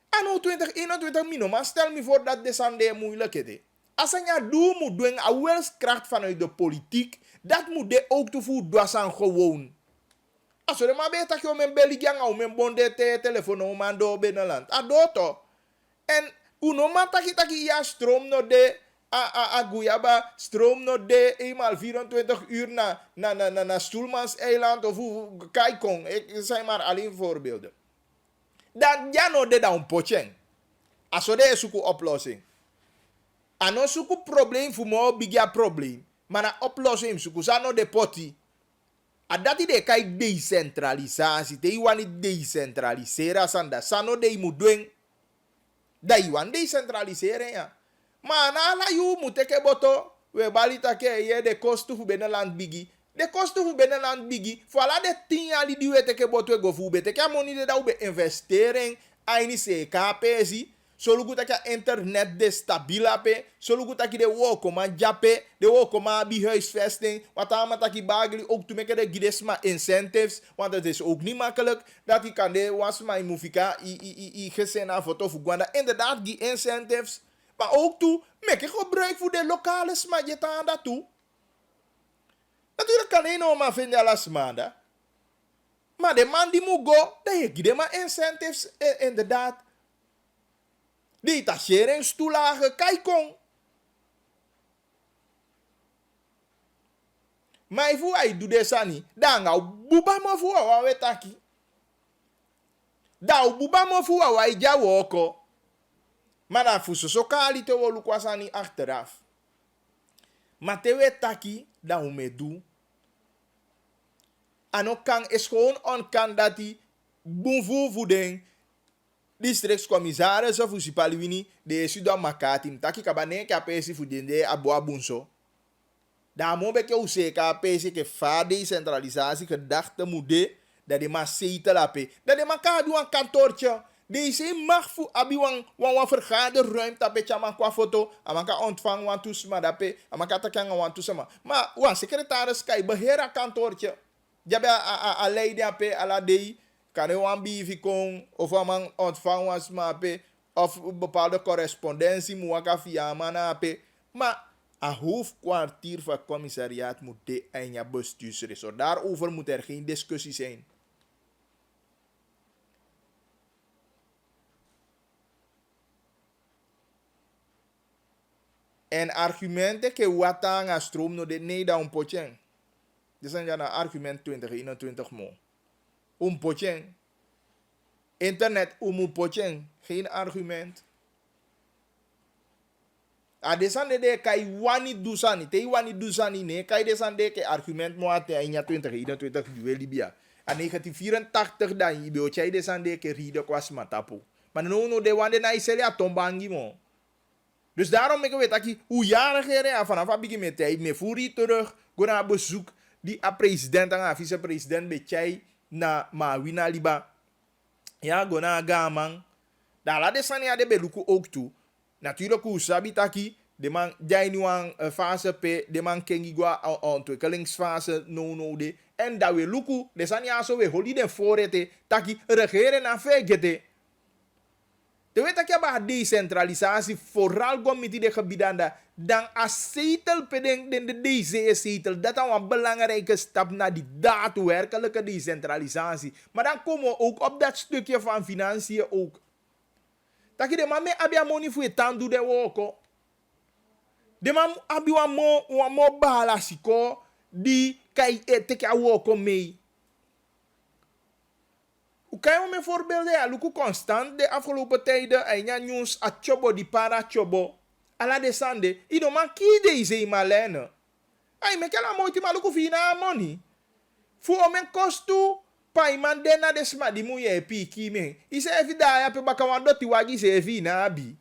En 2021 minoma, stel me voor dat de sande moeilijk is. Als je doel moet doen, a wilskracht vanuit de politiek, dat moet de ook te voeren doasan gewoon. Als je maar weet dat je mijn bellygang of mijn bonde telefoon om aan door binnenland. Adoto. En uno man taki ja stroom no de A Guyaba stroom nog de eenmaal 24 uur naar Stoelmans-eiland of Kaikong. Ik zijn maar alleen voorbeelden. Dan ja no de dan pocheng. Aso de suku oplossing. Ano suku probleem voor mo bigya probleem. Maar na oplossing suku sano de poti. Adati de kai decentralisatie. Te iwan decentraliseren sanda. Sano de imu doen. Da iwan decentraliseren ya. Maar na la yu muteke boto. We balita ke ye de kostu fu beneland bigi. De kosten voor binnenland bigi. Voilà de 10 jaar die we teke boto go fu bete. Kya money de da ube investering. Aini se kapesi. Solugu taka internet de stabila pe. Solugu taki de wokoma jape. De wokoma bi huisvesting. Wat aan taki bagli ook te maken de gidesma incentives. Want het is ook niet makkelijk. Dat je kan de wasma in mufika. I gesena foto fu gwanda. Inderdaad die incentives. Maar ook toe. Mek ik gebruik voor de lokale smajet aan dat toe. Natuurlijk kan je nog maar vinden als maanden. Maar de man die moet go, dan heb je maar incentives inderdaad. Detacheringstoelagen, kijkong. Maar if hij doet dit sani, dan ga je buba me voor wat we taki. Dan buba me voor wat je ja woko. Maar dan voor zo kali te wolu kwasani achteraf. Maar te we taki, dan me doen. En ook kan is gewoon onkan dat die boenvoer voeding districtscommissaris of usipaliwini de suda makati taki kabane ka pesi fudende abo abunso. Daar moet ik jou zeker pesi ke fa decentralisatie gedachte moede dat de maar zetelape dat de maar kan doen een kantoortje. Deze mag voor abi wan vergaderruimte ape chama kwa foto amaka ontvang wan tusma dape amaka takanga wan tusma. Maar wan secretaris kai beheer kantoortje. Jabe a leiden ape ala dei kan je wan bivi kon of man ontvang was maar ape of bepaalde correspondentie muaka via mana ape. Maar a hoofdkwartier van het commissariaat moet de eindja bestuursresort. Daarover moet er geen discussie zijn. En argumenten ke watanga stroom no de nee da un pocheng. Dit zijn ja na argument 2021 mo. Un pocheng. Internet un pocheng. Geen argument. A desande de kai wani dusani. Te wani dusani ne. Kai desande ke argument mo ate in 2021 duwe Libya. A 1984 dan ibe o chai desande ke ride kwas matapo. Maar no de wande na isele a tombangi mo. Dus daarom ik weet dat ik hoe jaren vanaf heb ik met hij me voer terug go naar bezoek die a president en a vice-president bij na Mawina Liba. Ja, go naar Gaman. Daar laat de sania de beluku ook toe. Natuurlijk hoe sabi taki de man jij nu aan fase p de man kengi gwa ontwikkelingsfase no de en dat we luku de sania so we holi den forete taki regeren na vegete. Je weet dat je bij decentralisatie vooral komt met die gebieden dan als zetel de deze zetel dat is een belangrijke stap naar die daadwerkelijke decentralisatie. Maar dan komen we ook op dat stukje van financiën ook. Dat je de man mee abia money voor je tand doet de woko. De man abia mo balasiko die kai teke a woko mee. Hoe kan je me voorbeelden? Ja, luku constant de afgelopen tijden en ja nieuws a chobo di para chobo. Ala de sande, ido man ki deze malene. Ay me kala moiti maluku fina money. Fu omen kostu pa iman dena de sma di mu ye pi ki me. Ise evi da ya pe baka wando ti wagi se evi na abi.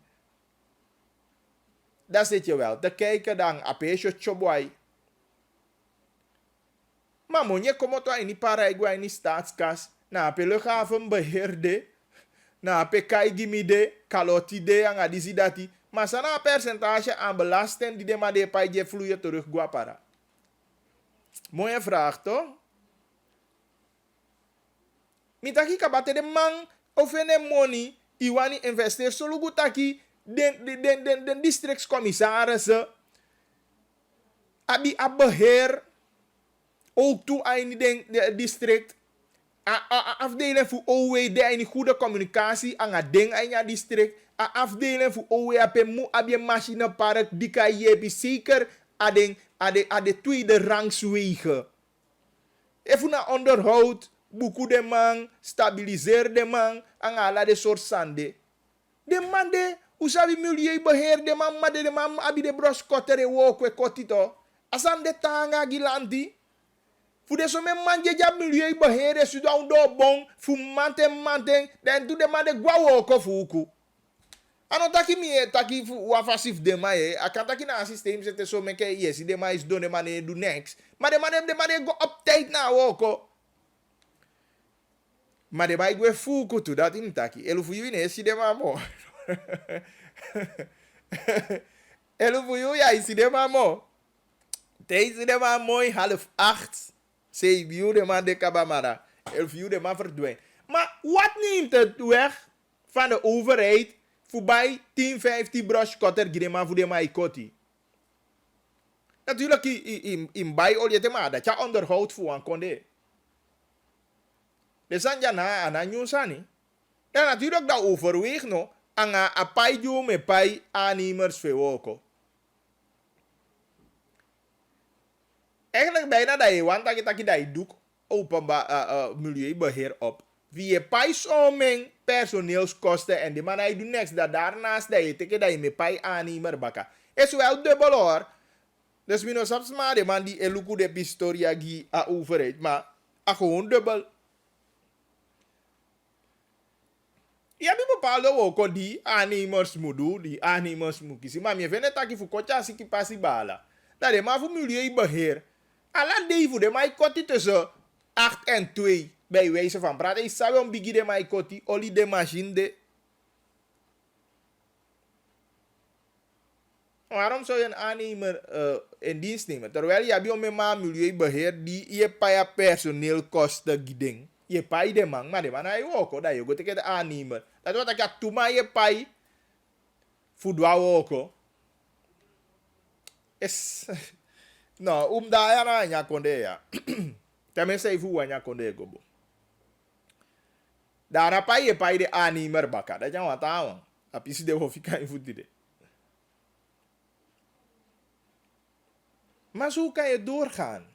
Dat zit je wel te kijken dan a peesje choboy. Maar monje komoto ay ni para igwa ni staatskas. Na pe luchthavenbeheerde, na pe kaigimide, kalotide, ang adisi dati. Maar sana percentage aan belasting die de maar de paije vloeien terug guapara. Mooie vraag toch? Mitaki kabate de man of ene money iwani investeer solugu taki den districtscommissarissen abi a beheer ook toe aan de district. afdeling voor OWD en goede communicatie aan het ding in je district. A afdeling voor OWD heb je machinepark die kan je zeker aan de tweede rangswegen. Even naar onderhoud, boeken de man, stabiliseer de man, en ala de soort sande. De man de, hoe zou je milieubeheer, de man, maar de man, abi de bros kotere wok we kotito. Asan de tanga gilanti. Voor de zo'n man je ja milieubeheer, is u dan door bon, voor manten, dan doe de man de guawo of fuku. Ano taki mi taki wafasif de man, akan taki na systeem zette zo meke yes, de man is doen, de man do next. Maar de man go op tijd na woko. Maar de man go fuku to dat in taki. Elu fu you ne si de man mo. Elu fu you ja si de man mo. Deze de man mooi 7:30. Zei you de man de kabamara. Elu fu you de man verdwijnt. Maar wat neemt het weg van de overheid? Voorbij 10, 15 broskotter girema voor de maikoti. Natuurlijk in bij al je tema dat je onderhoud voor een konde. De sanja na ananyo sani. En natuurlijk dat overweeg no anga apaijo me pai aannemers verwoken. Eigenlijk bijna dat je want dat je doet openbaar milieubeheer op. Via paisoming, personeelskosten en die man hij doet niks. Dat daarnaast dat je teken dat je met pai aannemer baka. Is wel dubbel hoor. Dus we nog maar de man die eluku de pistoria gi a overheid. Maar gewoon dubbel. Je hebt bepaalde ook die aannemers moet doen. Die aannemers moet kiezen. Maar je vindt dat je voor kotja si passie bala. Dat de man voor milieubeheer. Alla die voor de man kotti tussen 8 en 2. Bij wijze van praten. Ik zou een biggie de maikoti, olie de machine de. Waarom zou je een aannemer in dienst nemen? Terwijl je hebt een milieubeheer die je pa personeelkosten giding. Je pa de man, maar de man hij ook. Dat je goed de aannemer. Dat wat ik toen maar je pa voor ook. Is nou, daar ja na konde ja. Tenminste even hoe je konde go. Daar pa je de aannemer baka. Dat je wat aan. Apisi de hofika in voet de. Maar zo kan je doorgaan.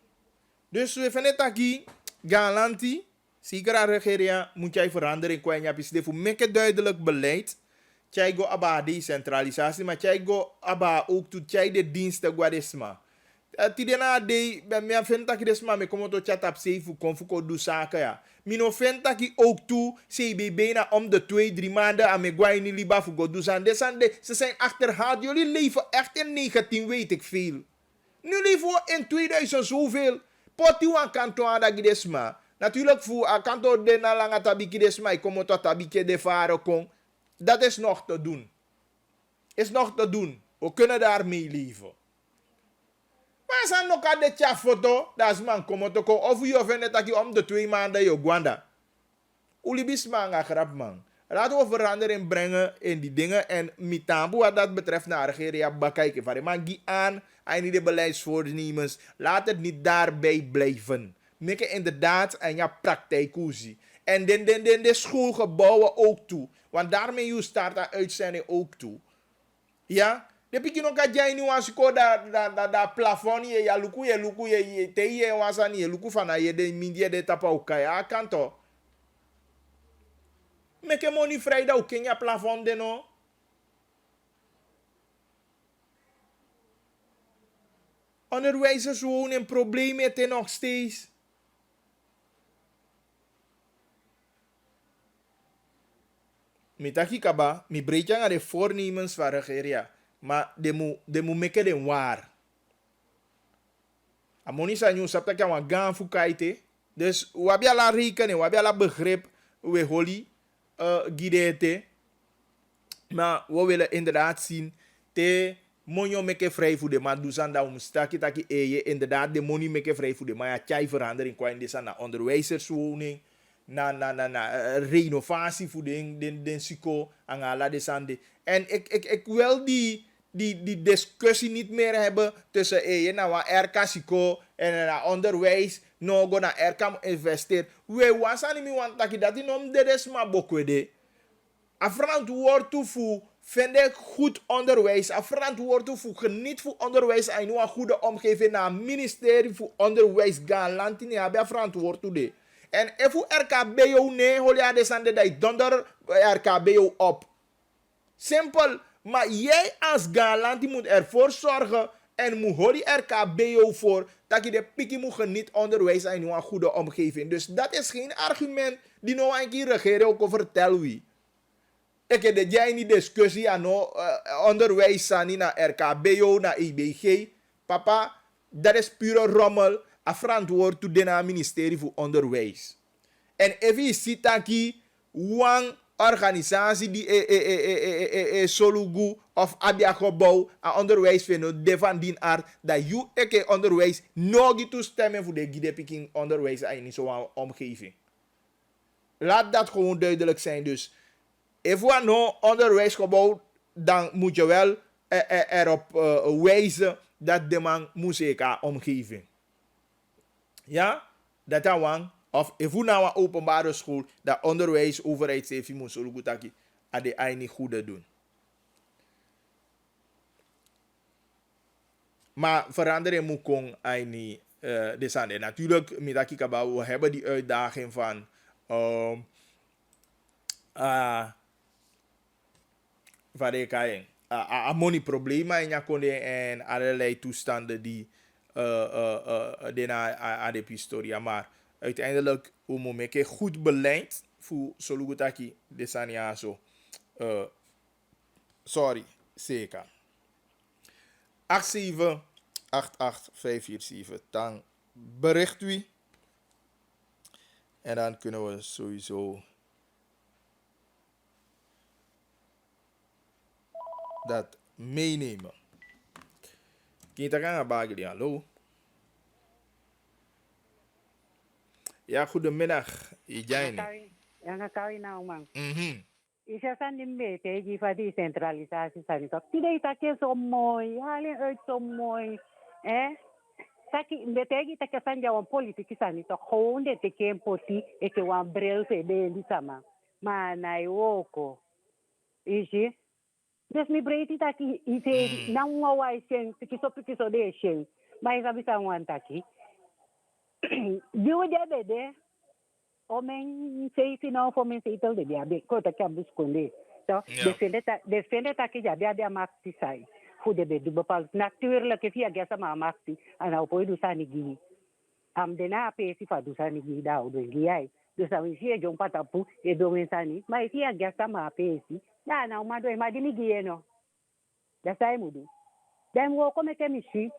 Dus we vinden dat hier galanti. Zeker aan regering moet jij veranderen. Kwa je apisi de voor meke duidelijk beleid. Jij go aba decentralisatie, maar jij go aba ook toe jij de diensten guadesma. Tidena de me vind dat desma me komo to chat op safe kon fuko do zaken ja. Mino vind dat ook toe CBB na om de 2-3 maanden aan me guai ni liba fuko do zan. Ze zijn achterhaald. Jullie leven echt in 19 weet ik veel. Nu leven we in 2000 zoveel. Poti wan kanto aan dat desma. Natuurlijk voor a kanto de na langa tabiki desma ik komo to tabiki de varen kon. Dat is nog te doen. Is nog te doen. We kunnen daarmee leven. Maar zijn nog aan de chatfoto, dat is man komen te komen. Of je vindt dat je om de 2 maanden je gwanda. Ulibis man een grap man. Laten we verandering brengen in die dingen. En mitambu wat dat betreft naar regering bekijken. Van man die aan de beleidsvoornemens. Laat het niet daarbij blijven. Make inderdaad en ja praktijkuzie. En de schoolgebouwen ook toe. Want daarmee je start de uitzending ook toe. Ja? De pikino ka jai ni wansiko da plafond ya luku ye te ye wansani ye luku fana ye de mindie de tapa ukaya kanto. Meke money vrijdag ook in je plafond de no. Onderwijzers wonen een probleem met het nog steeds. Mitaki kaba, mi breedje aan de voornemens van regering. Maar de moet maken den waar. Amoni sa nieuws dat je aan gaan fukaite. Dus we hebben al rekenen, we hebben al begrip we holy gidete. Maar we willen inderdaad zien te monjo make vrij voor de maar dusan da umstaki taki eye inderdaad de money make vrij voor de maar ja tjai verandering kwa in deze na onderwijzerswoning. Na renovatie voor den psycho en ala de sande. En ik wil die discussie niet meer hebben tussen nou RK psycho en onderwijs no go na erkam investeer. We wasani mi want taki dati nom de desma bokwede. A verantwoord toe voor vind ik goed onderwijs. A verantwoord toe voor geniet voor onderwijs en een goede omgeving naar het ministerie voor onderwijs gaan land in hebben verantwoord toe de. En even RKBO nee, hol je desande dat donder RKBO op. Simpel, maar jij als galant moet ervoor zorgen en moet hol die RKBO voor dat je de pikkie moet geniet onderwijs en een goede omgeving. Dus dat is geen argument die nou een keer regering ook vertellen wie. Ik heb dat jij niet discussie aan onderwijs aan naar RKBO, naar IBG. Papa, dat is pure rommel. A verantwoord toe de ministerie voor onderwijs. En even je ziet dat een organisatie die Solugu of Abiagebouw aan onderwijs vinden, de van die aard, dat je onderwijs nog toestemmen voor de gidepiking onderwijs in zo'n omgeving. Laat dat gewoon duidelijk zijn dus. If we nou onderwijsgebouw, dan moet je wel erop wijzen dat de man moet zeker omgeving. Ja, dat is wang. Of if we nou een openbare school, dat onderwijs, overheid, moet zo goed dat de eigen goede doen. Maar veranderen moet kon eigen descenden. Natuurlijk, we hebben die uitdaging van moneyproblemen en allerlei toestanden die aan de historia. Maar uiteindelijk, we moeten goed beleid voor Solugutaki de Saniaso. Sorry, zeker. 87-88547. Dan bericht u. En dan kunnen we sowieso dat meenemen. Kita kan bagli, hallo. Ja, goedemiddag. Ijani. Yang kau ina umang. Isa san dimbe te jifa decentralisatie san toch. Tidak ita zo mooi, halen uit zo mooi. Taki mbetegi take sanja wan politiki san toch. Gewoon de teken poti eke wan bril fe de di sama. Ma na iwoko. Iji. Dus mi breiti taki ite na unwa wa shen pikiso de shen. Ma isa bisa wan taki. Diu de bede. Omen sei final for men sei tel de biabe ko ta kam buskonde so defende ta ki ja maxi sai fu de be du bepal natuurlijk via gesa ma maxi ana opoi du sani gi am de na pe si fa du sani gi da o do gi ai du sa wi sie jong patapu e do men sani ma via gesa ma pe si na na ma do ma di mi gi eno da sai mudu dem wo ko me ke mi si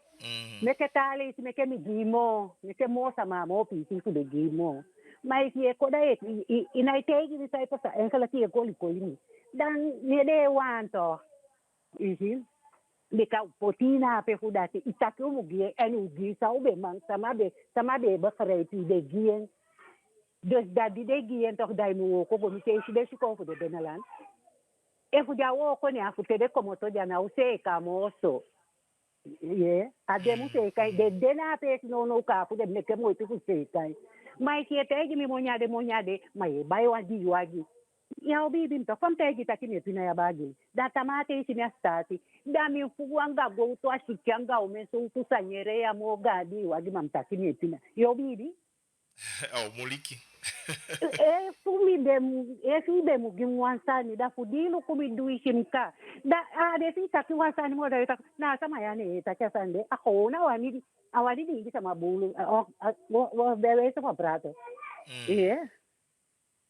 me ke tale si me ke mi gi mo me ke mo sa ma mo pi si fu de gi mo. Maar je kon dat in hij tegen die zei pas enkele keer koli dan je de wanto is in de ka potina pe hudate itaku mugie en ugi sau be man sama be begrijpen de gien dus dat die de gien toch dai mu ko comité de siko voor de beneland e fu ja wo ko ne afu te de como to ja na use ka moso ye ademu se kai de na pe no ka fu de ne ke mo tu se kai mai ki tegi mi monyade mai bai wagi ya obibi mto from tegi takini pina ya bagi da tamate isi mia stati da mi fuanga go to ashikanga umeso kusanyere ya mogadi wagi mamtakini pina ya obibi muliki fumi mu gimwansani da fudilu kumi duishimka da de taki wansani mo da na sama yani takasande akona wani awali di sama bulu o bebe sama prato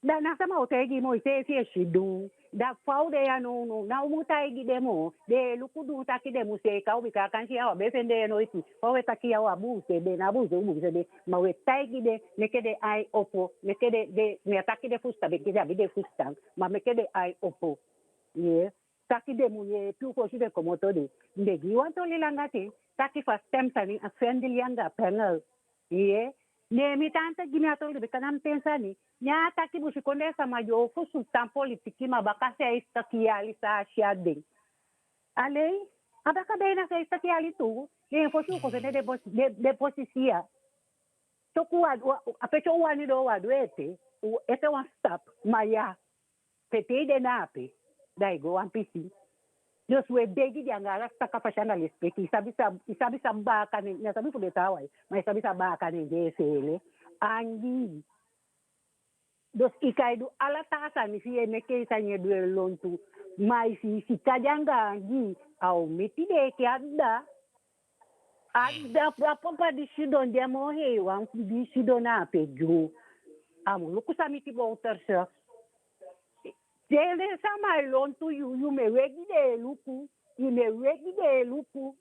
da na sama otegi mo ise shidu da faude ya no na umutai demo de lukudu taki demo se ka ubika kanshi awa befende no iti o taki awa buse de na buse ubuse de ma we taigi de mekede ai opo mekede de me taki de fusta be kida de fusta ma mekede ai opo taki demo ye tu ko shide komoto de ndegi wanto lilangati taki fa stem tani a friendly yanga panel ne mi tanta gimiato de kanam pensani nya taki busikonde sama yo fu sultan politiki mabaka se istakiali sa shiade ale abaka bena se istakiali tu e fosu ko de posisia Apecho wani do wadwete. Ese one stop. Maya. Pete de nape. Dai go one pisi. Dus we begi di angara staka fashanga lespeki. Isabi sa baka ni. Nasabi fu de tawai. Ma isabi sa baka ni jesele. Angi. Dus ikaidu ala tasa ni si eneke sa nye dwe lontu. Mai si kajanga angi. Au meti de ke ada. Ada papa di sidon dia mo he wan di sidon ape jo. Amu luku sa miti bouterse. Jele sama lontu you me regi de luku. You me regi de luku.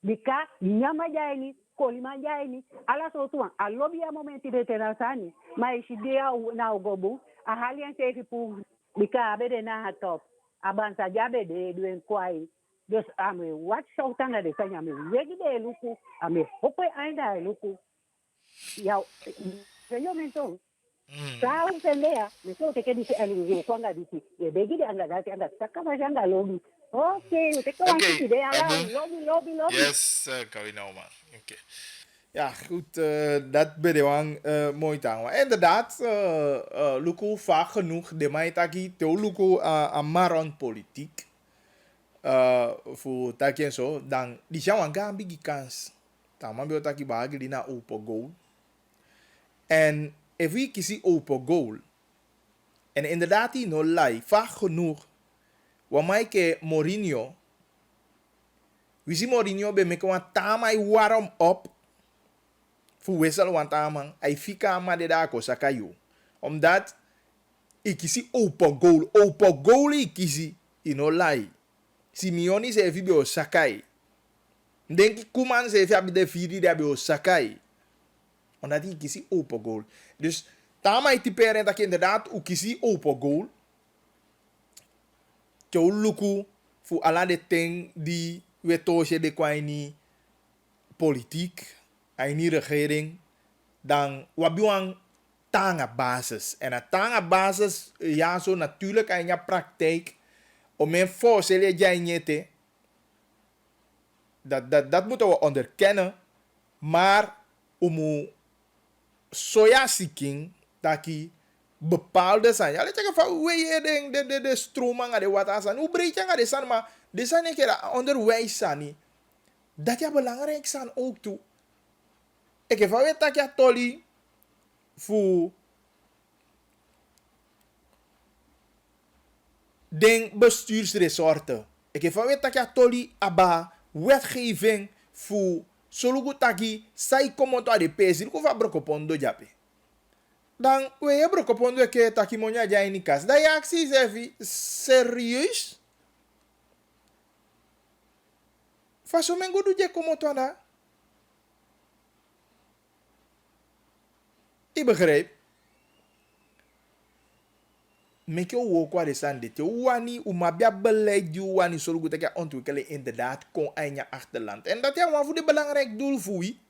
Bika nyama jaini, kolima jaini. Ala so tuan. Alobi ya momenti de terasani. Ma ishidea na ugobu. Ahalian sefi pu. Bika abede na hatop. Abansa jabe de duen kwai. Dus ame wat sautanga de sanya me regi de luku. Ame hope ainda luku. Ya yo mento. Sao tendea, me so te que dice ali kwanga disi. E begi de anga dati anga takama janga lobi. Okay, te kan Okay, idee ala lobby. Yes, Kawina Omar. Oké. Ja, goed, dat ben je mooi tang. Inderdaad, Luko vaak genoeg, de maitaki, te Luko aan maron politiek. Voor taki en zo, dan die zou een gaan bigi kans. Dan man taki bagi die na open goal. En if kisi open goal. En inderdaad, die no lie, vaak genoeg. Wamaike Mourinho. We zien Mourinho bij me kwam tamai warm op. Voor wissel want tamang. Hij fika maar de dako sakayo. Omdat ik kies open goal. Open goal ik kies in no lie. Simeone zei vibio sakai. Denk ik Koeman zei via de vierde daar bij sakai. Omdat ik kies open goal. Dus tamai typeren dat ik inderdaad ook kies open goal. Kyo luku voor alle de ting die we toosje de kwaini politiek, en regering, dan wabiwang tanga basis. En een tanga basis, ja zo natuurlijk in je praktijk, om mijn voorstellen jij niet, dat moeten we onderkennen, maar om soja seeking, dat je bepaalde zijn. Ja, let je van hoe je de stroming aan de water zijn. Hoe breed je aan de zijn, maar de zijn een keer onderwijs zijn. Dat je belangrijk zijn ook toe. Ik heb weet dat je tolly voor den bestuursresorten. Ik heb weet dat je tolly aba wetgeving voor solugu taki sai komoto a de pesi ko va brokopondo jape. Dan we je brokopondo ke taki monya jaini kas. Da ya aksi zefi serieus? Faso mengo du je komoto na. Ik begrijp. Meke wo kwa de sande te wani umabia beleid die wani solugu taki ontwikkelen inderdaad kon eindje achterland. En dat ja maar voor de belangrijk doel voei.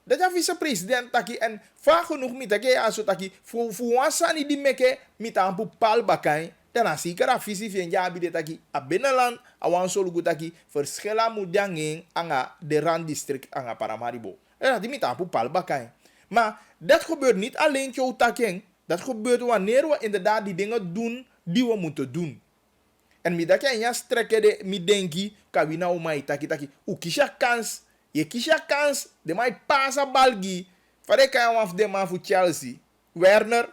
Dat ja vice-president taki en vaak genoeg met taki aso taki voor wansani die meke met een bepaal bakai. Dan als ik er visie van ja bide taki a binnenland awan solugu taki verschillen moedanging anga de randdistrict anga Paramaribo. En dat die met een bepaal bakai. Maar dat gebeurt niet alleen jou taking. Dat gebeurt wanneer we inderdaad die dingen doen die we moeten doen. En met dat je ja strekken de mi denki kabina umai taki u kisha kans. Je kisha kans de mai pasa balgi. Fare kan af de man voor Chelsea. Werner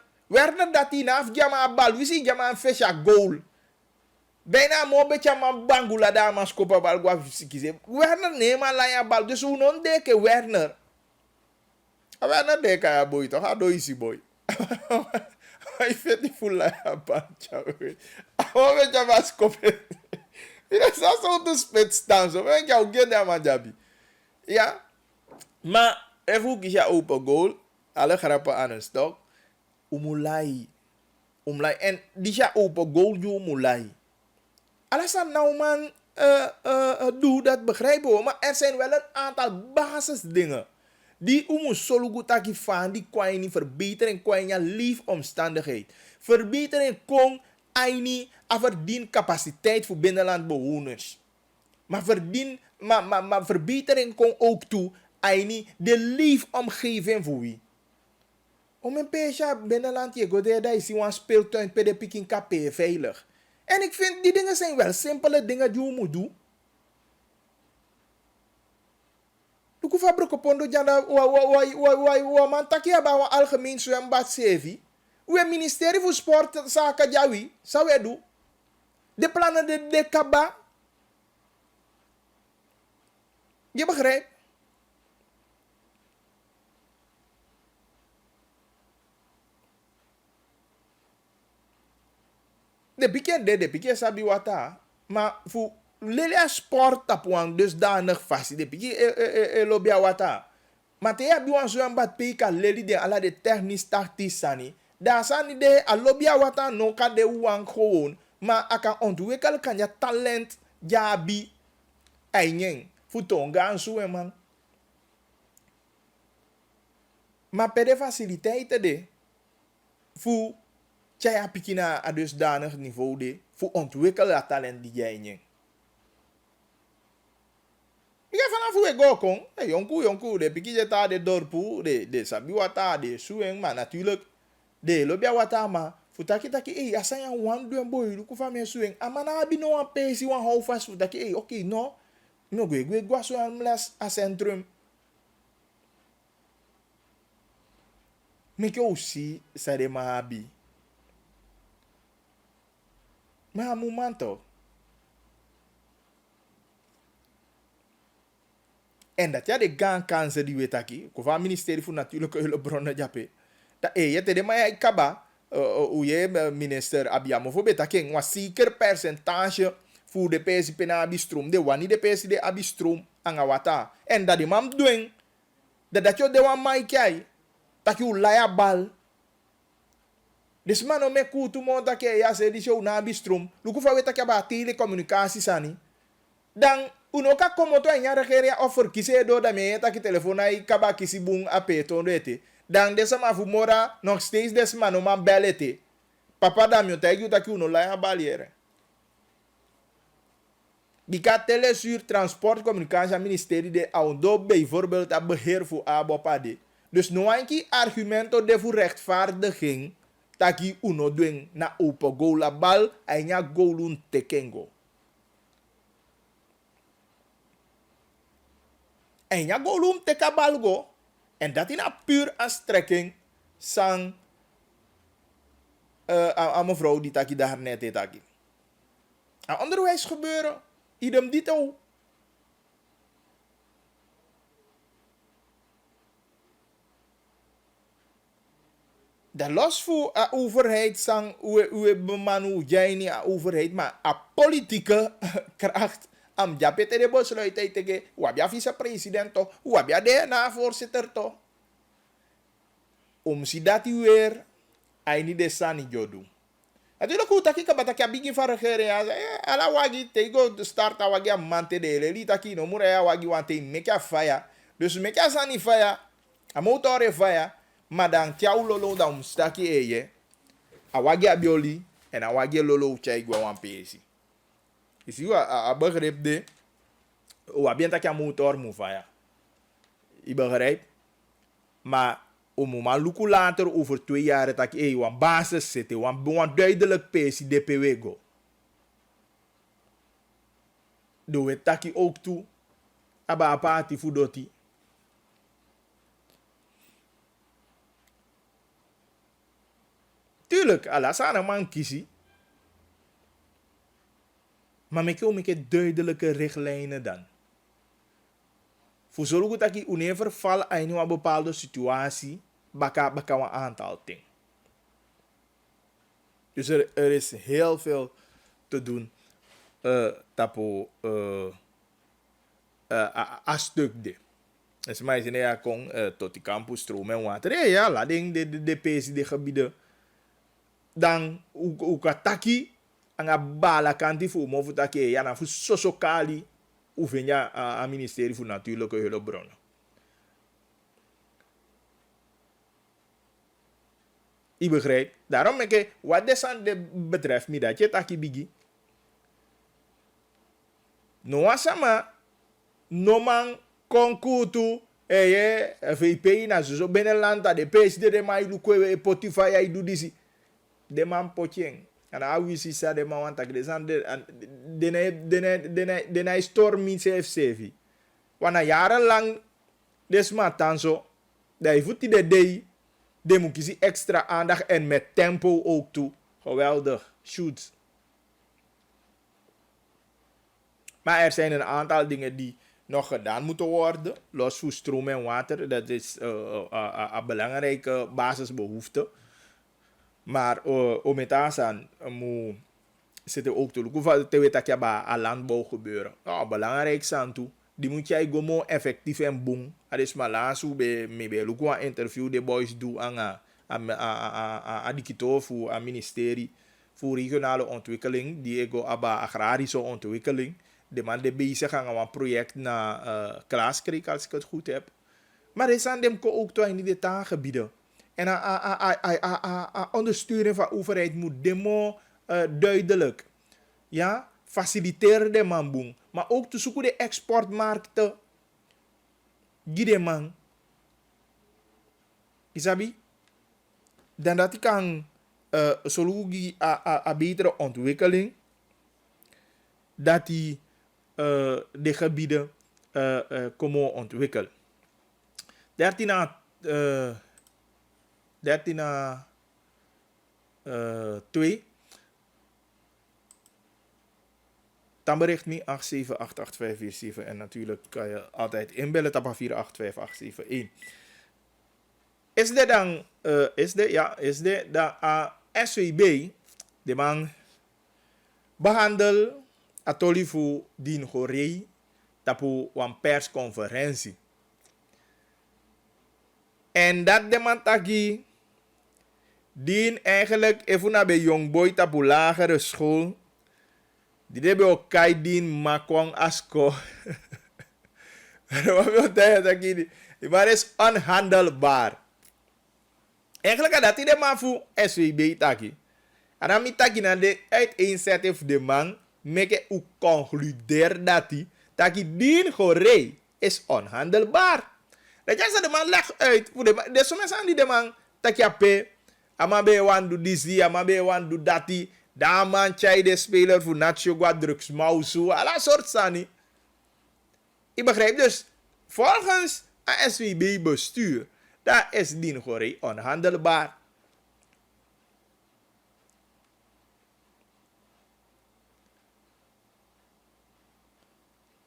dat hij na af jama bal. Wisi jama een fesha goal. Bijna mo beetje man bangula da man skopa bal gwa kize. Werner neema la ya bal. Dus unon deke Werner. Werner deke ya boy toch? Hado isi boy. Hij vindt die voel la bal. Mo beetje man skopa. Ina sa so to spit staan so. Wen jou gende man jabi. Ja, maar even kisha open goal. Alle grappen aan een stok. Umulai. En die ja open goal jo umulai. Alasan nou man doe dat begrijpen we. Maar er zijn wel een aantal basisdingen. Die solugu taki van die kwaini verbetering kwaini leefomstandigheid. Verbetering kon aini verdien capaciteit voor binnenlandbewoners. Maar verbetering komt ook toe aini de leefomgeving voor wie. Om een peesje binnenland je go daar is een speeltuin per de Peking KP veilig. En ik vind die dingen zijn wel simpele dingen die je moet doen. Du kufa broko pondo janda wa man takia ba wa algemeen zwembad sevi. We ministerie voor sport zaken jawi, zou we doen. De plannen de kaba. Je begrijpt? De pique sabi wata. Maar voor lele sport tapuang dusdanig vast. De pique lobby wata. Maar te hebben we zo'n bad peka leli de ala de technisch tactisch sani. Daar sani de a lobby wata no ka de wang gewoon. Maar aka ontwikkelen kan je talent jabi einding. Voor tonga en zo man. Maar per de faciliteiten de. Voor Tjaya pikina a dusdanig niveau de. Voor ontwikkelen dat talent die jij niet. Ik ga vanaf hoe ik go kon. Jonku, de pikije ta de dorpu, de sabi wata, de sueng, maar natuurlijk, de lobia wata, maar voor taki, asanya wan doen boy, luku fa me sueng, amana abi no wan pesi wan hou fast, voor taki, oké, no go so an mlas a centrum. Meke aussi, sa de ma abi. Maar momento. En dat ja de gaan kansen die weet aki. Kova ministerie voor natuurlijke hulpbronnen jape. Dat je te de maar kaba. Hoe je minister Abiamo voor betaking. Was zeker percentage voor de PSP na abistroom. De wani de PSP de abistroom angawata. En dat de mam doen. Dat je de wan maikai. Dat je laya bal. Dus man om me kutu mo dat je ja se di show na abistroom. Luku fa weta kaba telecommunicatie sani. Dan unoka komoto enya regering offer kise do da me ta ki telefona i kaba kisi bung apeto ndete. Dan desa ma fumora nog steeds des man o man belete. Papa da mi otegi uta ki uno la ya baliere. Bika telesuur transport communicatie ministerie de audo bijvoorbeeld a beheer voor abopade. Dus no anki argumento de voor rechtvaardiging taki uno doen na open goal la bal enya goalun tekengo. En ja golum teka balgo. En dat in een puur aanstrekking sang aan mevrouw die taki daar net heeft taki. Aan onderwijs gebeuren. Idem dito. Dat los voor de overheid sang uwe bemanu jij niet aan overheid, maar aan politieke kracht. Am japete de besluiten tegen wabia vice-president toch, wabia de na-voorzitter toch. Om si dat weer, hij niet de sani jodu. Natuurlijk hoe taki kabataki abigi van regering, ala wagi tego de start wagi a mante de leli taki no mura ya wagi wante meka fire. Dus meka sani fire, a motore fire, maar dan tiau lolo da staki eye, a wagi abioli en a wagi lolo uchai gwa wan pesi. Is you a begrip de o bien dat je motor moet vaya. Je begrijpt? Maar om een luku later over 2 jaar dat je een basis zit, een duidelijk pesie DPW go. Doe het taki ook toe. Aba apati fudoti. Tuurlijk, alasana man kiesie. Maar met duidelijke richtlijnen dan. Voor zorgen dat je een verval in een bepaalde situatie, baka een aantal dingen. Dus er is heel veel te doen. Tapo a stuk de. Dus maar je ja kon tot die campus stroom en water. Ja, laat de PC de gebieden. Dan ukataki anga bala kanti fu mo fu take ya na fu sosokali uvenya a ministerie voor natuurlijke hulpbronnen. Ik begrijp. Daarom ik wat de betreft mi dat je taki bigi. No asama no man konkutu VP na zo binnenland de PSD de mai lukwe Spotify ai do disi. De man potjeng. En awisi sa de man want de san de na storm CFCV. Wana jarenlang desmatan zo. De voet die de moet kiezen extra aandacht en met tempo ook toe. Geweldig. Shoots. Maar er zijn een aantal dingen die nog gedaan moeten worden. Los voor stroom en water. Dat is een belangrijke basisbehoefte. Maar om het aan moet zitten ook te lukken. Te weten dat je bij een landbouw gebeuren. Nou, belangrijk zijn toe. Die moet jij gewoon effectief en boom. Dat is maar laatst hoe bij lukken een interview de boys doen aan die kito voor het ministerie voor regionale ontwikkeling. Die ego aba agrarische ontwikkeling. De man de bezig aan een project naar Klaas kreeg, als ik het goed heb. Maar er zijn dem ook toch in die taangebieden. En ondersteuning van de overheid moet demo duidelijk. Ja, faciliteren de man boem. Maar ook te zoeken de exportmarkten. Gide man. Isabi? Dan dat ik kan solutie a betere ontwikkeling. Dat die de gebieden komen ontwikkelen. 2. Dan bericht me 8788547 en natuurlijk kan je altijd inbellen op 4858771. Is dit dan, SWB, de man behandel atolifu din horei tapu een persconferentie. En dat de man taki din eigenlijk even naar bij jongboy tapu lagere school. Die hebben ook kai din makwang asko. Maar is onhandelbaar. Eigenlijk dat de man voor SWB taki. En dan mi taki na de uiteenzetting de man make u concludeer dat die din horei is onhandelbaar. Dat je de man legt uit. De sommige aan die de man tak je pe. Amabe wan do disi, amabe wan do dati. Daar man chai de speler voor Nacho drugs mausu. Alla soort sani. Ik begrijp dus. Volgens een SWB bestuur. Dat is din horei onhandelbaar.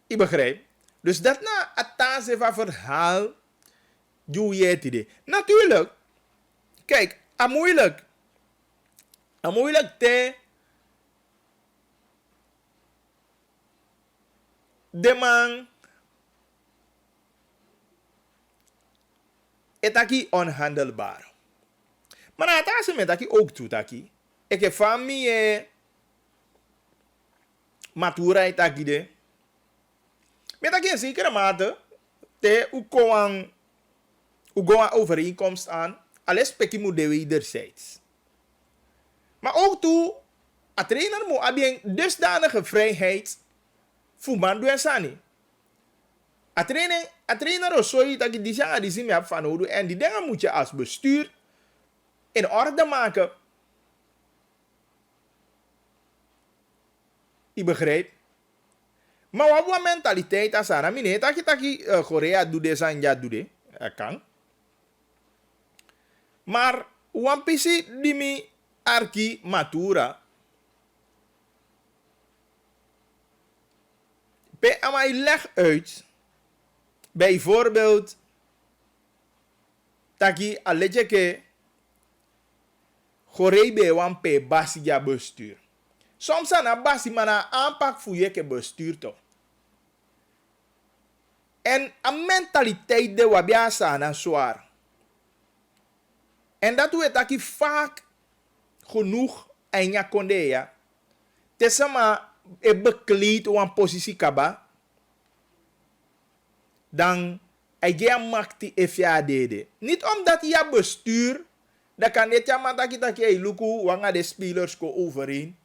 Ik begrijp. Dus dat na het tazen van verhaal. Doe je het idee. Natuurlijk. Kijk, moeilijk. Moeilijk te. De man. Het is onhandelbaar. Maar na het tazen met dat ook toe. Ik heb van mij. Matura het akide. Met dat in zekere mate. Te u komen overeenkomst aan. Alles peki moet de wederzijds. Maar ook toe, een trainer moet hebben dusdanige vrijheid voor man doen sani. Een trainer of zoiets dat je die zeggen die zin hebt van nodig en die dingen moet je als bestuur in orde maken. Je begrijpt? Maar wat voor mentaliteit is dat? Mine dat je Korea doet deze en ja doet de, kan. Maar wampisi die mi arki matura. Bij amai leg uit. Bijvoorbeeld. Taki alejeke. Gorebe wampe basia bestuur. Soms aan basi mana aanpak voor je bestuur toch. En een mentaliteit de wabia sana zwaar. En dat we dat vaak genoeg en ja konde ja. Tesama e bekleed op een positie kaba. Dan je maakt die FADD. Niet omdat je bestuur. Dat kan niet ja maar dat je luku wanga de spelers ko overeen.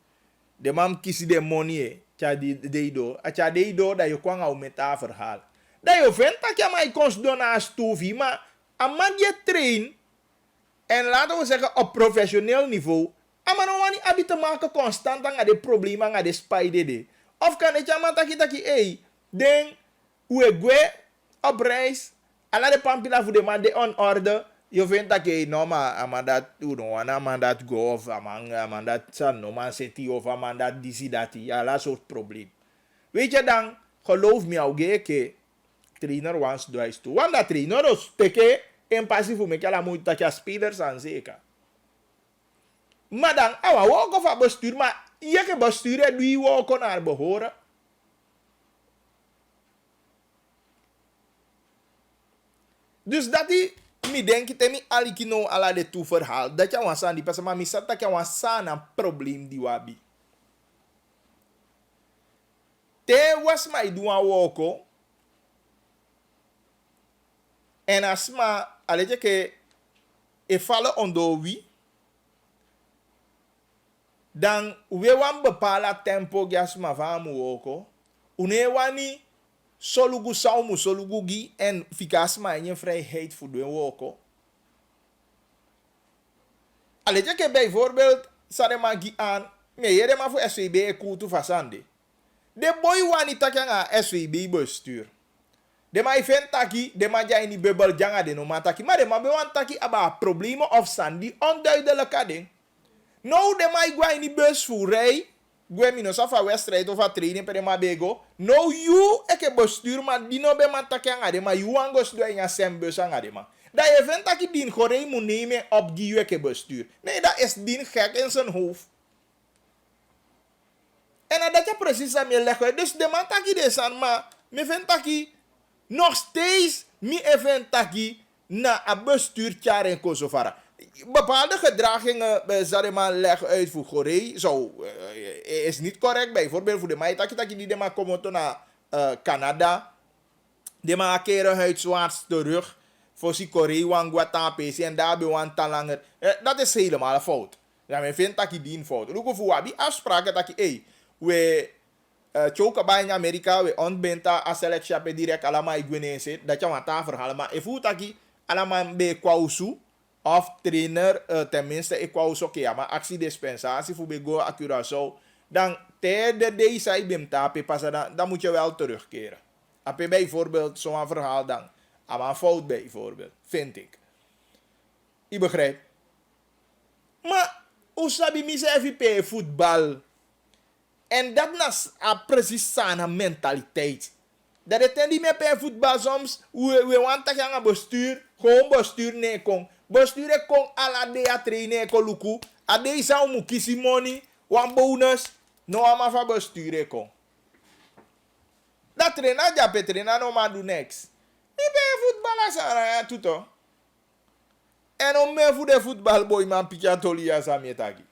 De man kies de money. Tja die do. Tja die do dat je kwam al met dat verhaal. Dat je vindt dat je mij kon doen naar stoofie, maar als je train, en laten we zeggen op professioneel niveau, maar no wani abi te maken constant aan de problemen aan de spijden. Of kan het jammer taki hey, den we gwe op reis, ala de pampila voor de man de on order, je vindt dat je normaal ama dat ama dat go of ama dat san no man city of ama dat disi dati, ja la soort probleem. Weet je dan, geloof me al ke trainer wants dwijs toe. Want dat trainer is teke en passief voor me kala moet dat je spelers aan zeker. Maar dan, awa wou of bestuur, maar je kan besturen die wou naar behoren. Dus dat die, mi denk ik, mi alikino ala de toe verhaal, dat je was aan die persoon, maar mi zat dat je was aan een probleem die wabi. Te was mij doen aan woko. En als ma, aletje ke, e vallen onder wie, dan we wan bepala tempo gasma vamu woko, une wani solugu saumu solugu gi en fikasma en je vrijheid voor de woko. Aletje ke bijvoorbeeld, sarema gi aan, me jere ma voor SWB e kutu fasande. De boy wani takanga SWB bestuur. De ma event taki, de ma jai ni bebel janga de no mataki, maar de ma bewan taki aba problemen of sandi onduidelijke ding. Nou de ma igwa ni bus voerij, gwe mino safa wedstrijd of a training per de ma bego. Nou you eke bestuur ma dino be ma taki anga de ma you angos do enya sem bus anga de ma. Dat event taki din gorei moet nemen op die eke bestuur. Nee, dat is din gek in zijn hoofd. En dat je precies aan me leggen. Dus de man taki de san ma, me vent taki nog steeds mi event taki na a bestuur tjaren in Kosovara. Bepaalde gedragingen zal maar leggen uit voor Goree. Zo is niet correct. Bijvoorbeeld voor de mij taki die de ma komen naar Canada. De ma keren huidswaarts terug. Voor si Koree wan guata pesi en daar bewan langer. Dat is helemaal fout. Ja, men vindt taki die fout. Luko voor wabi afspraken taki hey, we choka bij in Amerika, we ontbenta a selectie pe direct alama igwenese, dat je wat daar verhalen. Maar if u taki alama be kwausu of trainer, tenminste ik kwausu oké, maar actie dispensatie voor be go accurazo, dan tijdens deze ibem tape passen dan moet je wel terugkeren. Ape bijvoorbeeld zo'n verhaal dan, ama fout bijvoorbeeld, vind ik. Je begrijpt? Maar hoe sabi mi se FIP voetbal? En dat is precies zijn mentaliteit. Dat het niet meer bij voetbal soms, we want dat gaan bestuur, gewoon bestuur nee kon. Bestuur kon ala de trainen kon luku. Ade zou mu kisi money, one bonus, no ama van bestuur kon. Dat trainen ja pe trainen no maar do next. Niet bij voetbal sa tuto. En om me voor de voetbalboy man pikatolia sa metagi.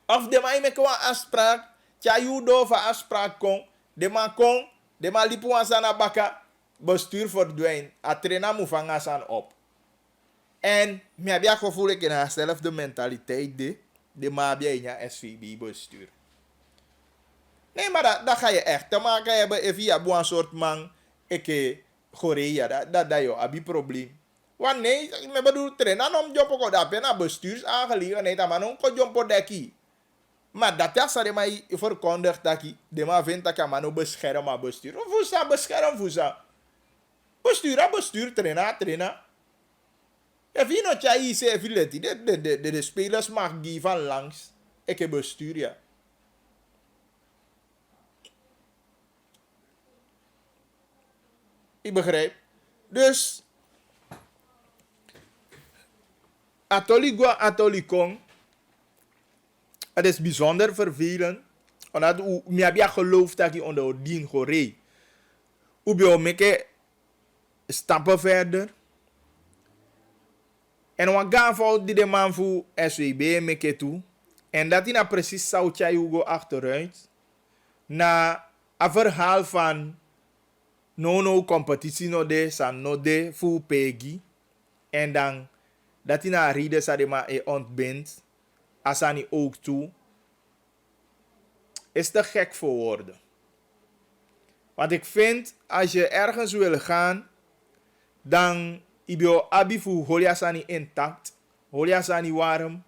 Of de ma ime kwa afspraak, tja judo van afspraak kon, de ma lipu aan baka, bestuur verdwijnt, a trainer moet vangen aan op. En me heb je gevoel ik in haarzelfde mentaliteit de ma heb je in je SVB bestuur. Nee, maar dat ga je echt te maken hebben, if je hebt een soort man, ik Korea, dat je abi probleem. Want nee, ik bedoel, trainer om job ook dat ben bestuursaangelegenheid, maar non ko job deki. Maar dat is dat mij verkondigt dat de man vindt dat je man beschermen bestuur. Of hoe ze beschermen voor ze? Bestuur, trainer. If je nog jij zegt, de spelers mag die van langs. Ik heb bestuur, ja. Ik begrijp. Dus, atolikong. Het is bijzonder vervelend. Omdat u heb je geloofd dat je onder dien goree. U wil maken stappen verder. En we gaan voor die man voor SWB maken toe. En dat is precies zou je go achteruit. Na een verhaal van no competitie no de san no de voor Peggy. En dan dat is een reden dat je maar ontbindt. Asani ook toe. Is te gek voor woorden. Want ik vind, als je ergens wil gaan, dan ibio abifu holiasani intact, holiasani warm.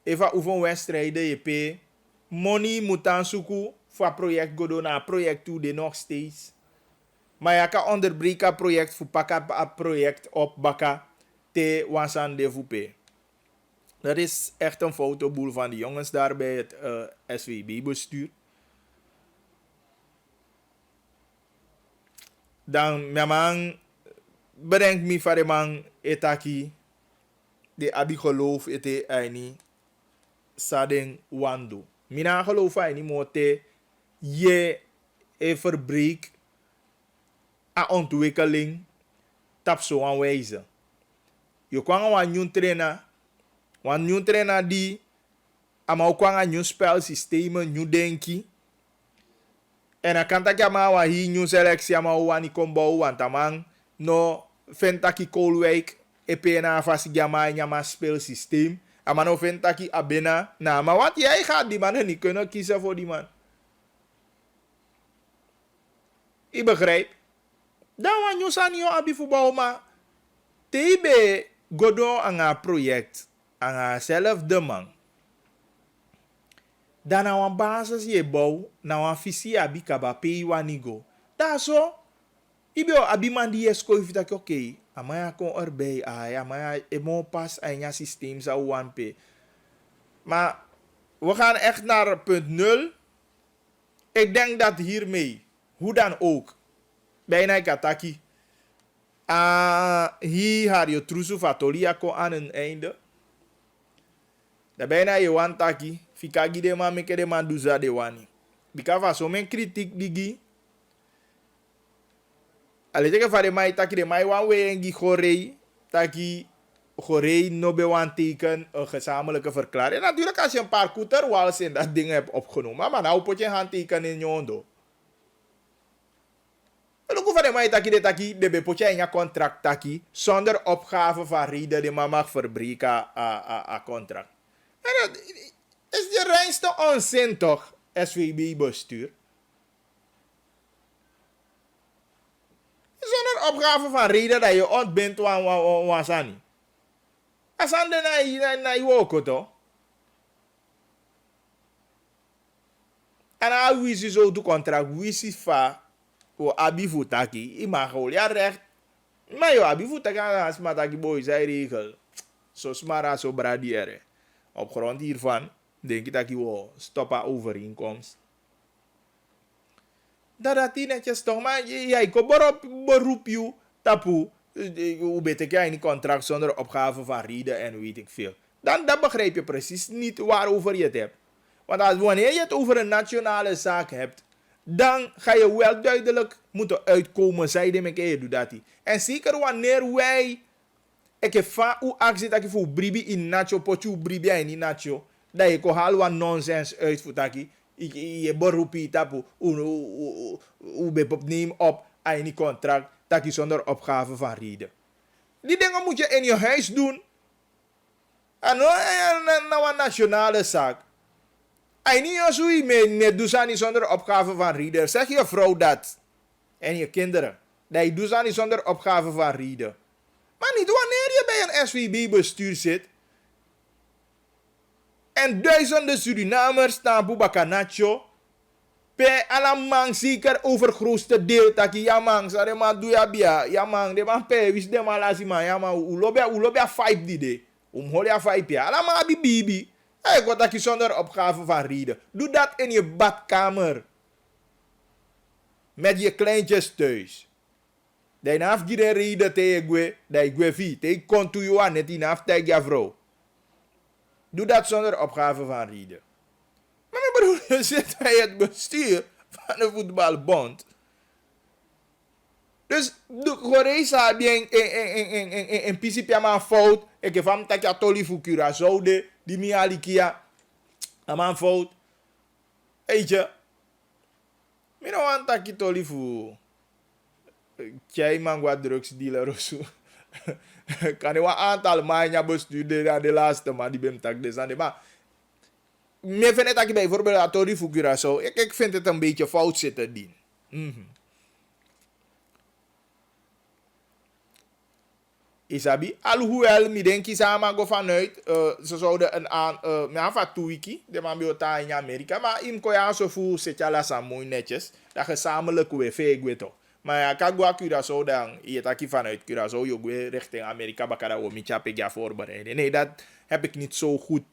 Eva oefen wedstrijden je pe. Money moet aan zoeken voor project godo na project toe de nog steeds. Maar je kan onderbreken project voor pakken project op bakka te wansan de voepe. Dat is echt een fotoboel van de jongens daar bij het SWB-bestuur. Dan mijn bedenk me van de man etaki de abi geloof ete aini sading wando. Mina geloof aini mote je verbreek a ontwikkeling tap zo aan wijze. Je kwam aan nieuw trainer. Want nieuw trainer die ama kwam aan nieuw spelsystemen, nieuw denki. En dan kan dat maar wa hier nieuw selectie ama wani kombo want amang no fentaki Koolwijk epena fasi gama nyama spelsysteem. Ama no fentaki abena na maar wat jij gaat die mannen niet kunnen kiezen voor die man. Ik begrijp. Dan wan je san yo abi voetbal maar tebe godo aan een project aan zelfde man. Dan na wan basis je bouw na wan visie abi kaba pay wanigo. Da so ibio abi man die esko if dat oké. Amaya kon erbij amaya emo pas aan je systeem zou wan pe. Maar we gaan echt naar punt 0. Ik denk dat hiermee, hoe dan ook, bijna kataki. Hier had je trusu fatolia ko aan een einde. Da bijna je wantaki, fikagi de man meke de man duza de wani. Bikafa so men kritiek digi. Ale teke fa de mai taki de mai wan wengi gorei, taki gorei no be wan teken een gezamenlijke verklaring. En natuurlijk als je een paar koeterwals in dat ding hebt opgenomen, maar nou pot je handteken in jondo. Luku van de mij taki de taki de bepotje in je contract taki zonder opgave van reden de man mag verbreken a contract. En dat is de reinste onzin toch, SVB-bestuur. Zonder opgave van reden dat je ontbindt wansani. Asande na iwoko toch. En a wisi zo du contract wisi fa o abi futaki i mag wel ja recht. Maar yo abi futaki aan smataki boy zij regel. Zo smara zo bradiere. Op grond hiervan denk ik dat je wil stoppen overeenkomst. Dat die netjes toch, maar jij kan beroep je tapu. Hoe betekent jij een contract zonder opgave van reden en weet ik veel. Dan begrijp je precies niet waarover je het hebt. Want wanneer je het over een nationale zaak hebt, dan ga je wel duidelijk moeten uitkomen. Zij de meke doet dat. En zeker wanneer wij ik heb van hoe actie dat je voor bribi in nacho pochu bribi in nacho, dat je ko halwa nonsens uitvoert. Je beroepie tapu hoe be neem op aan die contract dat je zonder opgave van reden. Die dingen moet je in je huis doen. En nou een nationale zaak. En niet als je doet zonder opgave van reden. Zeg je vrouw dat. En je kinderen. Dat je doet zonder opgave van reden. Maar niet wanneer je bij een SVB-bestuur zit. En duizenden Surinamers staan Bubakanacho. Pe alamang zeker over grootste deel taki yamang sa de man doe ya bia yamang de man pe wis de man lazima yamang ulobia 5 die de holia 5 ja alamang abi bibi hey wat taki zonder opgave van reden doe dat in je badkamer met je kleintjes thuis de naaf gide reden te gwe de gwe vi te kontu yo an net inaf te ja vrouw doe dat zonder opgave van reden. Maar mijn broer, je zit bij het bestuur van de voetbalbond. Dus de Goreza bien in principe maar fout. Ik heb hem dat je tolly voor Curaçao de die mi alikia. Maar fout. Weet je. Ik don't want dat je tolly voor. Jij man wat drugsdealer of zo. Kan je een aantal maanden bestuur de laatste man die ben tak desande maar. Me vind het dat je bijvoorbeeld Atori voor Curaçao. Ik vind het een beetje fout zitten dien. Isabi, alhoewel, mi denk samen go vanuit, ze zouden een aan, me van toeiki, de man biota in Amerika, maar im koya zo voel zit ja la mooi netjes, dat gezamenlijk we veeg toch. Maar ja, kan go Curaçao dan, je taki vanuit Curaçao, je go richting Amerika, bakara wo mi chape ja voorbereiden. Nee, dat heb ik niet zo goed,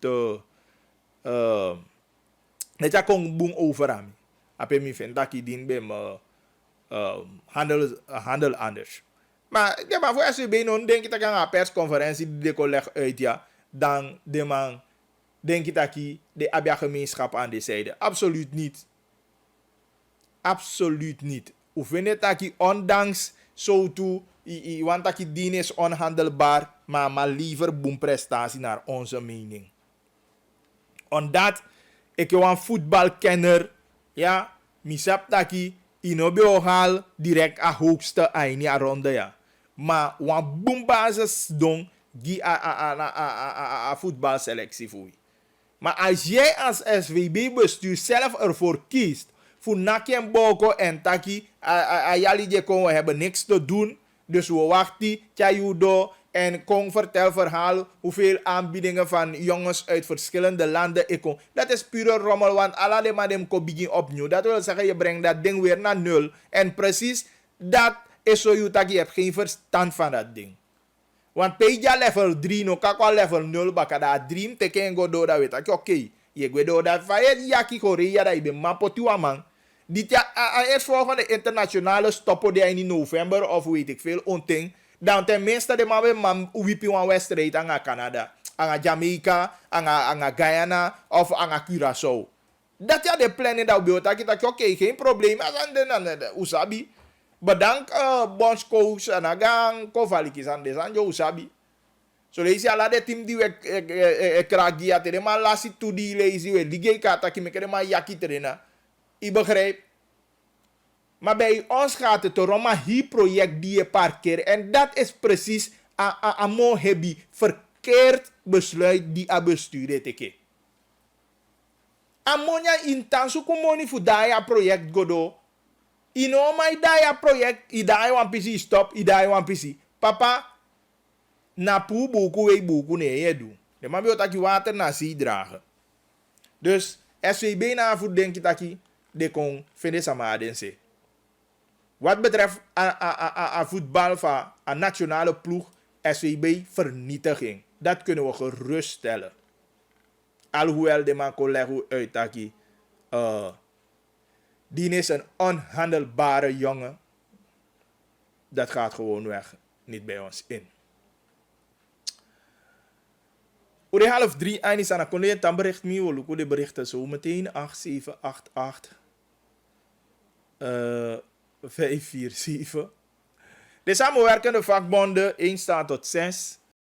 net ja kon boem over aan me. Ape mi vind dat ik dien bij me handel anders. Maar ja, maar voor SCB non denk ik dat een persconferentie die ik leg uit ja, dan de man denk ik dat de Abia gemeenschap aan de zijde. Absoluut niet. Absoluut niet. Hoe vind je dat ondanks zo toe, want dat dien is onhandelbaar, maar liever boemprestatie naar onze mening. Omdat ik een voetbalkenner, ja, misap dat inobio haal direct a hoogste eind ronde ja. Maar wan boembasis don gi a voetbalselectie voor je. Maar als jij als SVB-bestuur zelf ervoor kiest voor Nakien Boko en Taki, we hebben niks te doen, dus we wachten, tjajudo en kon vertel verhaal hoeveel aanbiedingen van jongens uit verschillende landen ik kon. Dat is pure rommel, want alle maar dem ko begin opnieuw. Dat wil zeggen, je brengt dat ding weer naar nul. En precies, dat is zo je dat je hebt geen verstand van dat ding. Want peja level 3, no kakwa level 0, baka dat dream teken go do dat weet. Oké, je go do dat fayet yaki Korea dat je ben mapotua man. Dit ja, eerst volgende internationale stoppen die in november of weet ik veel, onting. Dan tenminste de man wipi wan wedstrijd aan Canada, aan Jamaica, aan Guyana of aan Curaçao. Dat ja de plannen dat we dat oké, geen probleem. Dan usabi. Bedankt bondscoach en agang kovalikis aan deze aan usabi. So lees ala de team die we kragi at de maar lasi to die lees we die kata ki mekere maar yaki trainen. I begrijp. Maar bij ons gaat het erom een hier project die je parkeert. En dat is precies een mooi verkeerd besluit die a bestuur teke. Amonia intansu kumoni fu daya project godo. Ino mai daya project, idaya wan pisi stop, idaya wan pisi. Papa, na pu buku we buku ne je doen. De man wil dat je water naar zee dragen. Dus SVB na voet denk je dat je de kon vinden samadense. Wat betreft voetbal van een nationale ploeg, SVB vernietiging. Dat kunnen we geruststellen. Alhoewel de man kon leggen uit dat die is een onhandelbare jongen. Dat gaat gewoon weg. Niet bij ons in. Hoe de 2:30 en is aan de collega dan bericht me. Hoe de berichten zo meteen 8788. 547. De samenwerkende vakbonden 1 staat tot 6.